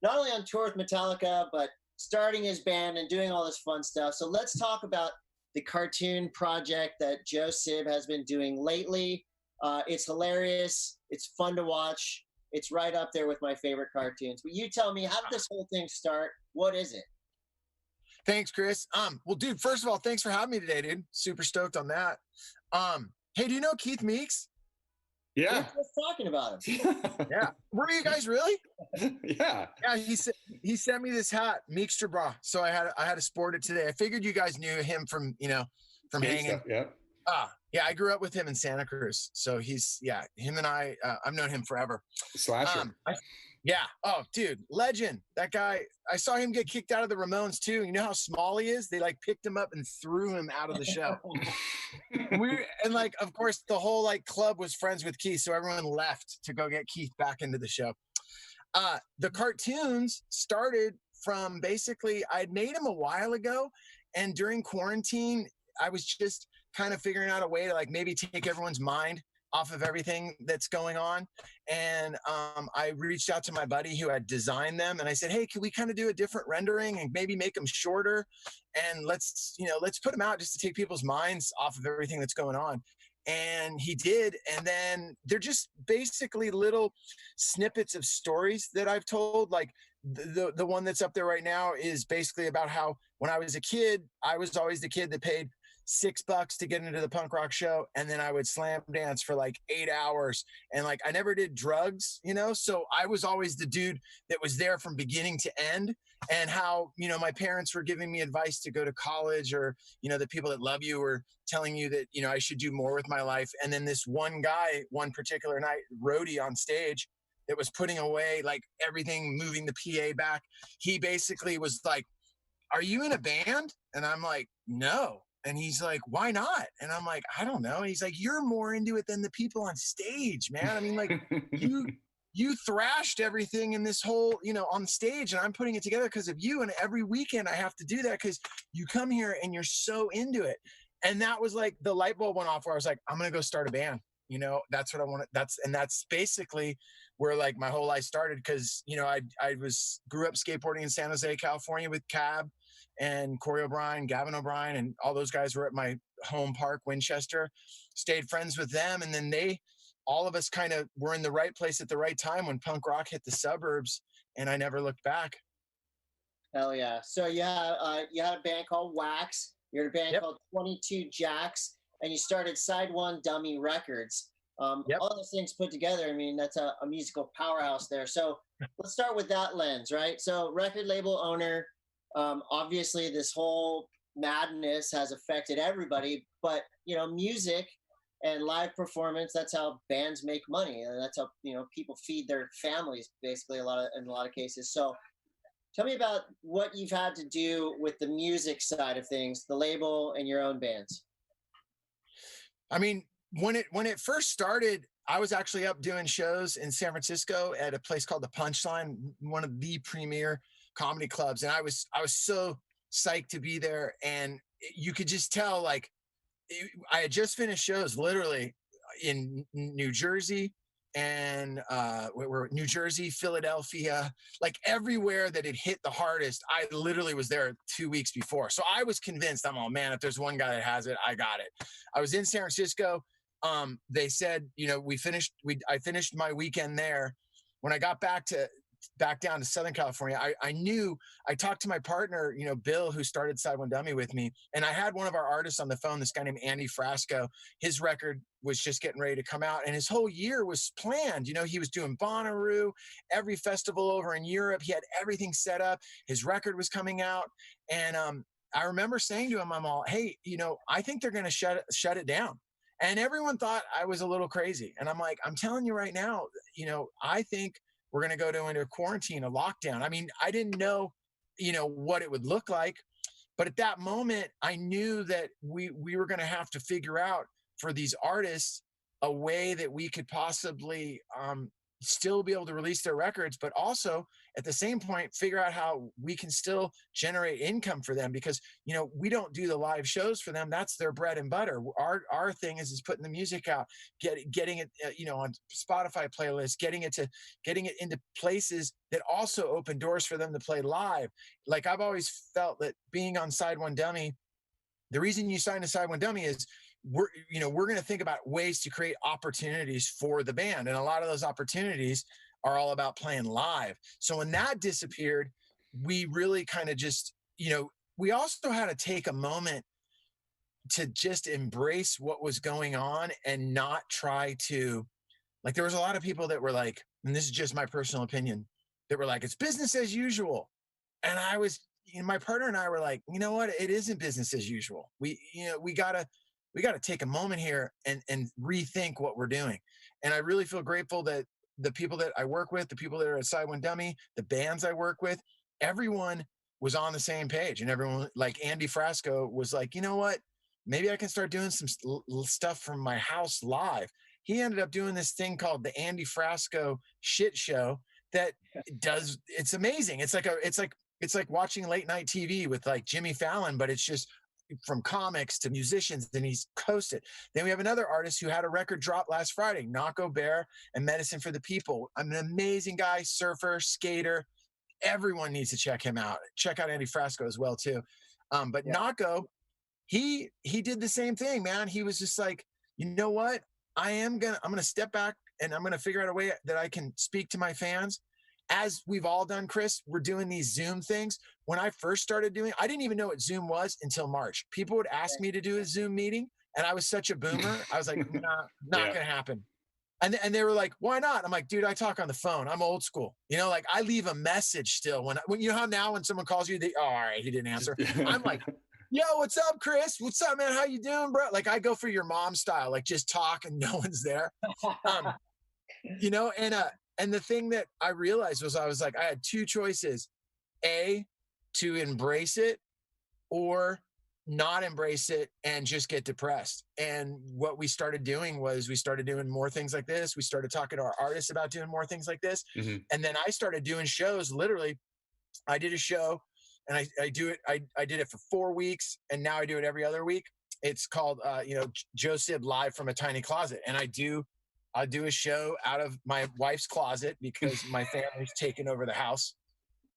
Speaker 1: not only on tour with Metallica, but starting his band and doing all this fun stuff. So let's talk about the cartoon project that Joe Sib has been doing lately. It's hilarious. It's fun to watch. It's right up there with my favorite cartoons. But you tell me, how did this whole thing start? What is it?
Speaker 6: Thanks, Chris. Well, dude, first of all, thanks for having me today, dude. Super stoked on that. Hey, do you know Keith Meeks?
Speaker 2: Yeah.
Speaker 1: We were just talking about him.
Speaker 6: Yeah. Were you guys really?
Speaker 2: Yeah.
Speaker 6: Yeah, he sent me this hat, Meekster bra. So I had to sport it today. I figured you guys knew him from hanging.
Speaker 2: Stuff, yeah.
Speaker 6: Yeah, I grew up with him in Santa Cruz. So him and I've known him forever.
Speaker 2: Slasher.
Speaker 6: Yeah. Oh, dude, legend. That guy, I saw him get kicked out of the Ramones too. You know how small he is? They like picked him up and threw him out of the show. and like, of course, the whole like club was friends with Keith. So everyone left to go get Keith back into the show. The cartoons started from basically, I'd made them a while ago. And during quarantine, I was just kind of figuring out a way to like maybe take everyone's mind off of everything that's going on. And I reached out to my buddy who had designed them, and I said, hey, can we kind of do a different rendering and maybe make them shorter? And let's put them out just to take people's minds off of everything that's going on. And he did. And then they're just basically little snippets of stories that I've told. Like the one that's up there right now is basically about how when I was a kid, I was always the kid that paid $6 to get into the punk rock show, and then I would slam dance for like 8 hours, and like I never did drugs, so I was always the dude that was there from beginning to end. And how my parents were giving me advice to go to college, or the people that love you were telling you that I should do more with my life. And then this one guy, one particular night, roadie on stage, that was putting away like everything, moving the PA back, he basically was like, are you in a band? And I'm like, no. And he's like, why not? And I'm like, I don't know. And he's like, you're more into it than the people on stage, man. I mean, like you thrashed everything in this whole, on stage, and I'm putting it together because of you. And every weekend I have to do that because you come here and you're so into it. And that was like the light bulb went off where I was like, I'm going to go start a band. That's what I want. That's basically where like my whole life started. Cause I grew up skateboarding in San Jose, California with Cab and Corey O'Brien, Gavin O'Brien, and all those guys were at my home park, Winchester. Stayed friends with them. And then all of us kind of were in the right place at the right time when punk rock hit the suburbs, and I never looked back.
Speaker 1: Hell yeah. So you had a band called Wax. You're in a band called 22 Jacks, and you started Side One Dummy Records. All those things put together, I mean, that's a musical powerhouse there. So let's start with that lens, right? So record label owner, obviously this whole madness has affected everybody, but music and live performance, that's how bands make money, and that's how people feed their families basically in a lot of cases. So tell me about what you've had to do with the music side of things, the label and your own bands.
Speaker 6: I mean, when it first started, I was actually up doing shows in San Francisco at a place called the Punchline, one of the premier comedy clubs. And I was so psyched to be there. And you could just tell, like, I had just finished shows literally in New Jersey and New Jersey, Philadelphia, like everywhere that it hit the hardest. I literally was there 2 weeks before. So I was convinced, oh man, if there's one guy that has it, I got it. I was in San Francisco. They said, I finished my weekend there. When I got back down to Southern California, I talked to my partner, Bill, who started Side One Dummy with me. And I had one of our artists on the phone, this guy named Andy Frasco. His record was just getting ready to come out, and his whole year was planned. He was doing Bonnaroo, every festival over in Europe. He had everything set up. His record was coming out. And I remember saying to him, I'm all, hey, I think they're going to shut it down. And everyone thought I was a little crazy. And I'm like, I'm telling you right now, I think we're going to go into a quarantine, a lockdown. I mean, I didn't know, what it would look like. But at that moment, I knew that we were going to have to figure out for these artists a way that we could possibly still be able to release their records, but also at the same point, figure out how we can still generate income for them, because, we don't do the live shows for them. That's their bread and butter. Our thing is putting the music out, getting it, on Spotify playlists, getting it into places that also open doors for them to play live. Like I've always felt that being on Side One Dummy, the reason you sign to Side One Dummy is we're going to think about ways to create opportunities for the band. And a lot of those opportunities are all about playing live. So when that disappeared, we really kind of just, we also had to take a moment to just embrace what was going on and not try to, like, there was a lot of people that were like, and this is just my personal opinion, that were like, it's business as usual. And I was, my partner and I were like, you know what? It isn't business as usual. We gotta take a moment here and rethink what we're doing. And I really feel grateful that the people that I work with, the people that are at Side One Dummy, the bands I work with, everyone was on the same page. And everyone, like Andy Frasco, was like, you know what? Maybe I can start doing some stuff from my house live. He ended up doing this thing called the Andy Frasco Shit Show that it's amazing. It's like watching late night TV with like Jimmy Fallon, but it's just from comics to musicians, and he's coasted. Then we have another artist who had a record drop last Friday, Nako Bear and Medicine for the People. I'm an amazing guy, surfer, skater. Everyone needs to check him out. Check out Andy Frasco as well too. But Nako, he did the same thing, man. He was just like, you know what? I'm gonna step back and I'm gonna figure out a way that I can speak to my fans. As we've all done, Chris, we're doing these Zoom things. When I first started doing, I didn't even know what Zoom was until March. People would ask me to do a Zoom meeting, and I was such a boomer. I was like, nah, not gonna happen. And they were like, why not? I'm like, dude, I talk on the phone. I'm old school. You know, like I leave a message still when you know how now when someone calls you, oh, all right, he didn't answer. I'm like, yo, what's up, Chris? What's up, man? How you doing, bro? Like I go for your mom style, like just talk and no one's there. You know, and the thing that I realized was I was like, I had two choices: A, to embrace it, or not embrace it and just get depressed. And what we started doing was we started doing more things like this. We started talking to our artists about doing more things like this. Mm-hmm. And then I started doing shows. Literally, I did a show and I did it for 4 weeks. And now I do it every other week. It's called, Joe Sib Live from a Tiny Closet. And I do a show out of my wife's closet because my family's taken over the house.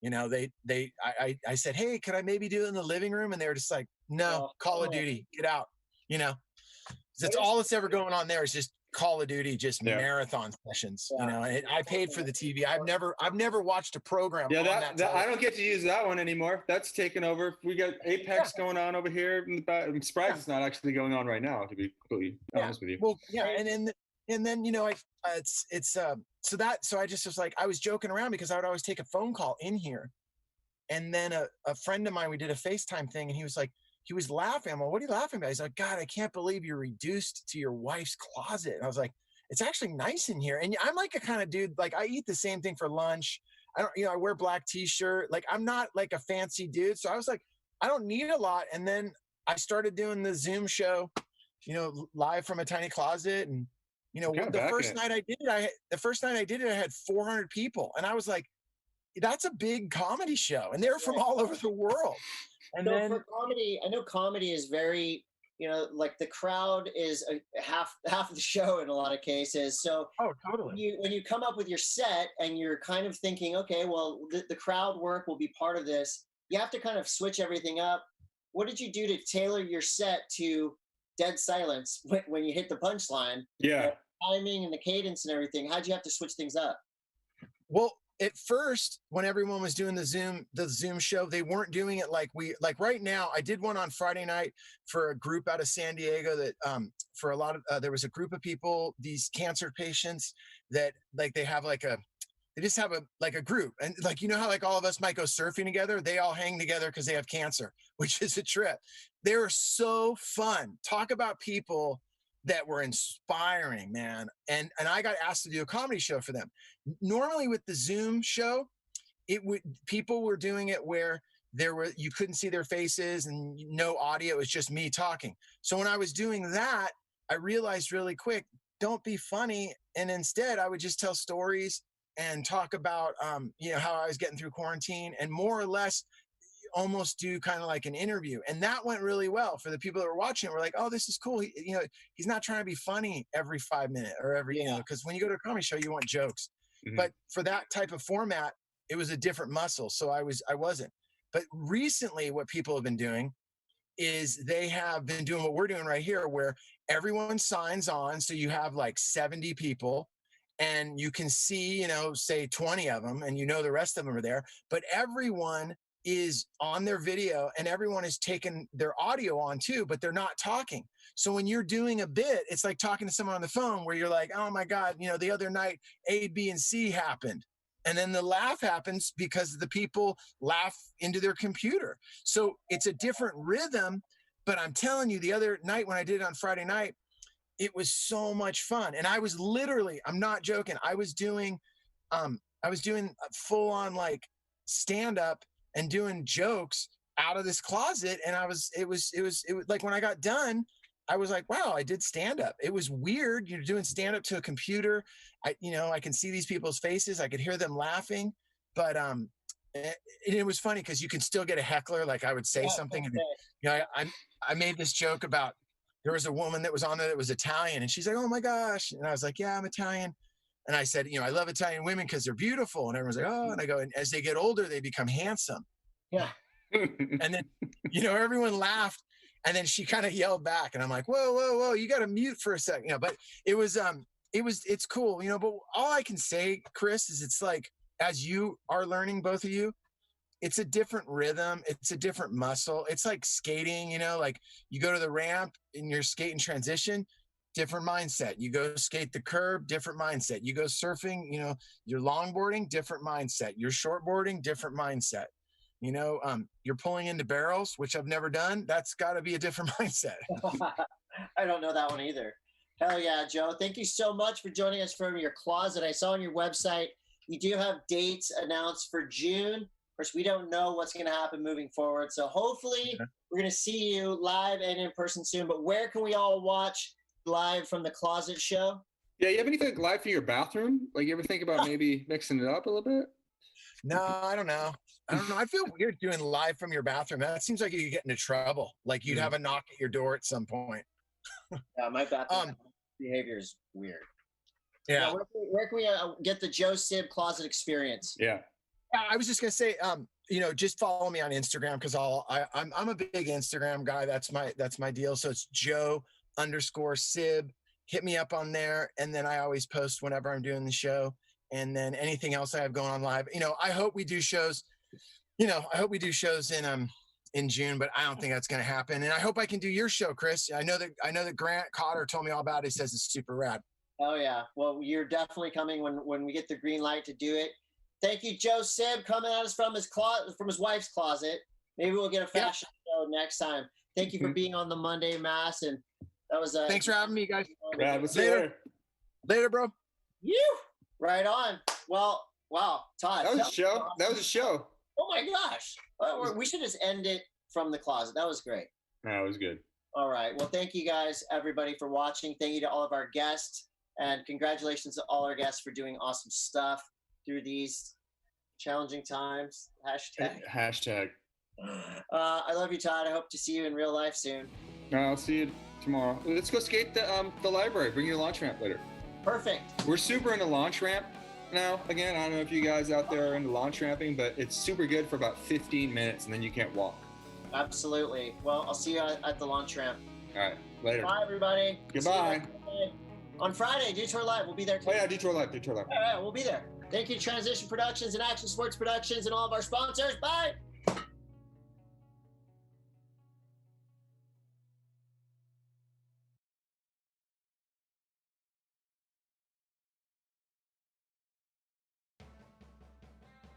Speaker 6: You know, I said, hey, could I maybe do it in the living room? And they were just like, no, Call of Duty, get out. You know, that's all that's ever going on there is just Call of Duty, just marathon sessions. You know, and I paid for the TV. I've never watched a program.
Speaker 2: Yeah, that I don't get to use that one anymore. That's taken over. We got Apex going on over here. I'm surprised it's not actually going on right now, to be completely honest with you.
Speaker 6: Well, yeah, and then you know, so I just was like, I was joking around because I would always take a phone call in here. And then a friend of mine, we did a FaceTime thing, and he was laughing. I'm like, what are you laughing about? He's like, God, I can't believe you're reduced to your wife's closet. And I was like, it's actually nice in here. And I'm like a kind of dude, like I eat the same thing for lunch. I wear black t-shirt. Like I'm not like a fancy dude. So I was like, I don't need a lot. And then I started doing the Zoom show, you know, live from a tiny closet. And, you know, the first night I did it, I had 400 people. And I was like, that's a big comedy show. And they're from all over the world. And then
Speaker 1: for comedy, I know comedy is very, you know, like the crowd is half of the show in a lot of cases. So
Speaker 6: totally.
Speaker 1: When you come up with your set and you're kind of thinking, okay, well, the crowd work will be part of this, you have to kind of switch everything up. What did you do to tailor your set to dead silence when you hit the punchline?
Speaker 2: Yeah.
Speaker 1: The timing and the cadence and everything. How'd you have to switch things up?
Speaker 6: Well, at first, when everyone was doing the Zoom show, they weren't doing it like right now. I did one on Friday night for a group out of San Diego that for a lot of there was a group of people, these cancer patients that like they just have a group, and like you know how like all of us might go surfing together, they all hang together because they have cancer, which is a trip. They were so fun. Talk about people that were inspiring, man. And I got asked to do a comedy show for them. Normally with the Zoom show, people were doing it where you couldn't see their faces and no audio, it was just me talking. So when I was doing that, I realized really quick, don't be funny. And instead I would just tell stories and talk about, how I was getting through quarantine and more or less almost do kind of like an interview. And that went really well for the people that were watching it. Were like, oh, this is cool. He's not trying to be funny every 5 minutes or every, because when you go to a comedy show, you want jokes. Mm-hmm. But for that type of format, it was a different muscle. So I wasn't. But recently what people have been doing is they have been doing what we're doing right here, where everyone signs on. So you have like 70 people and you can see, say 20 of them and the rest of them are there, but everyone is on their video and everyone is taking their audio on too, but they're not talking. So when you're doing a bit, it's like talking to someone on the phone where you're like, oh my God, the other night A, B, and C happened. And then the laugh happens because the people laugh into their computer. So it's a different rhythm, but I'm telling you, the other night when I did it on Friday night, it was so much fun. And I was literally, I'm not joking, I was doing full on like stand up and doing jokes out of this closet. And it was like when I got done, I was like, wow, I did stand up. It was weird. You're doing stand up to a computer. I can see these people's faces. I could hear them laughing, but it was funny because you can still get a heckler. Like I would say something, and you know, I made this joke about there was a woman that was on there that was Italian, and she's like, "Oh my gosh," and I was like, "Yeah, I'm Italian," and I said, "You know, I love Italian women because they're beautiful," and everyone's like, "Oh," and I go, "And as they get older, they become handsome."
Speaker 1: Yeah.
Speaker 6: And then, you know, everyone laughed, and then she kind of yelled back, and I'm like, "Whoa, whoa, whoa! You got to mute for a second," you know. But it's cool, you know. But all I can say, Chris, is it's like as you are learning, both of you, it's a different rhythm, it's a different muscle. It's like skating, you know, like you go to the ramp and you're skating transition, different mindset. You go skate the curb, different mindset. You go surfing, you know, you're longboarding, different mindset. You're shortboarding, different mindset. You know, you're pulling into barrels, which I've never done. That's got to be a different mindset.
Speaker 1: I don't know that one either. Hell yeah, Joe. Thank you so much for joining us from your closet. I saw on your website, you do have dates announced for June. Of course, we don't know what's going to happen moving forward. So hopefully we're going to see you live and in person soon. But where can we all watch live from the closet show?
Speaker 2: Yeah, you have anything live from your bathroom? Like, you ever think about maybe mixing it up a little bit?
Speaker 6: No, I don't know. I feel weird doing live from your bathroom. That seems like you get into trouble. Like you'd have a knock at your door at some point.
Speaker 1: Yeah, my bathroom behavior is weird.
Speaker 6: Yeah.
Speaker 1: Now, where can we get the Joe Sib closet experience?
Speaker 2: Yeah.
Speaker 6: I was just gonna say, you know, just follow me on Instagram because I'm a big Instagram guy. That's my deal. So it's Joe_Sib. Hit me up on there, and then I always post whenever I'm doing the show. And then anything else I have going on live. You know, I hope we do shows. You know, I hope we do shows in June, but I don't think that's going to happen. And I hope I can do your show, Chris. I know that Grant Cotter told me all about it. He says it's super rad.
Speaker 1: Oh yeah. Well, you're definitely coming when we get the green light to do it. Thank you, Joe Sib, coming at us from his his wife's closet. Maybe we'll get a fashion show next time. Thank you for being on the Monday M.A.S.S, and that was
Speaker 6: thanks for having me, guys.
Speaker 2: Yeah, we'll see you later.
Speaker 6: Later, bro.
Speaker 1: You right on. Well, wow, Todd.
Speaker 2: That was a show.
Speaker 1: Awesome.
Speaker 2: That was a show.
Speaker 1: Oh my gosh. We should just end it from the closet. That was great.
Speaker 2: That was good.
Speaker 1: All right. Well, thank you guys, everybody, for watching. Thank you to all of our guests, and congratulations to all our guests for doing awesome stuff through these challenging times. Hashtag. I love you, Todd. I hope to see you in real life soon.
Speaker 2: I'll see you tomorrow. Let's go skate the library. Bring your launch ramp later.
Speaker 1: Perfect.
Speaker 2: We're super into launch ramp now. Again, I don't know if you guys out there are into launch ramping, but it's super good for about 15 minutes, and then you can't walk.
Speaker 1: Absolutely. Well, I'll see you at the launch ramp.
Speaker 2: All right. Later.
Speaker 1: Bye, everybody.
Speaker 2: Goodbye.
Speaker 1: On Friday, Detour Live. We'll be there too.
Speaker 2: Oh, yeah, Detour Live.
Speaker 1: All right, we'll be there. Thank you, Transition Productions and Action Sports Productions and all of our sponsors. Bye.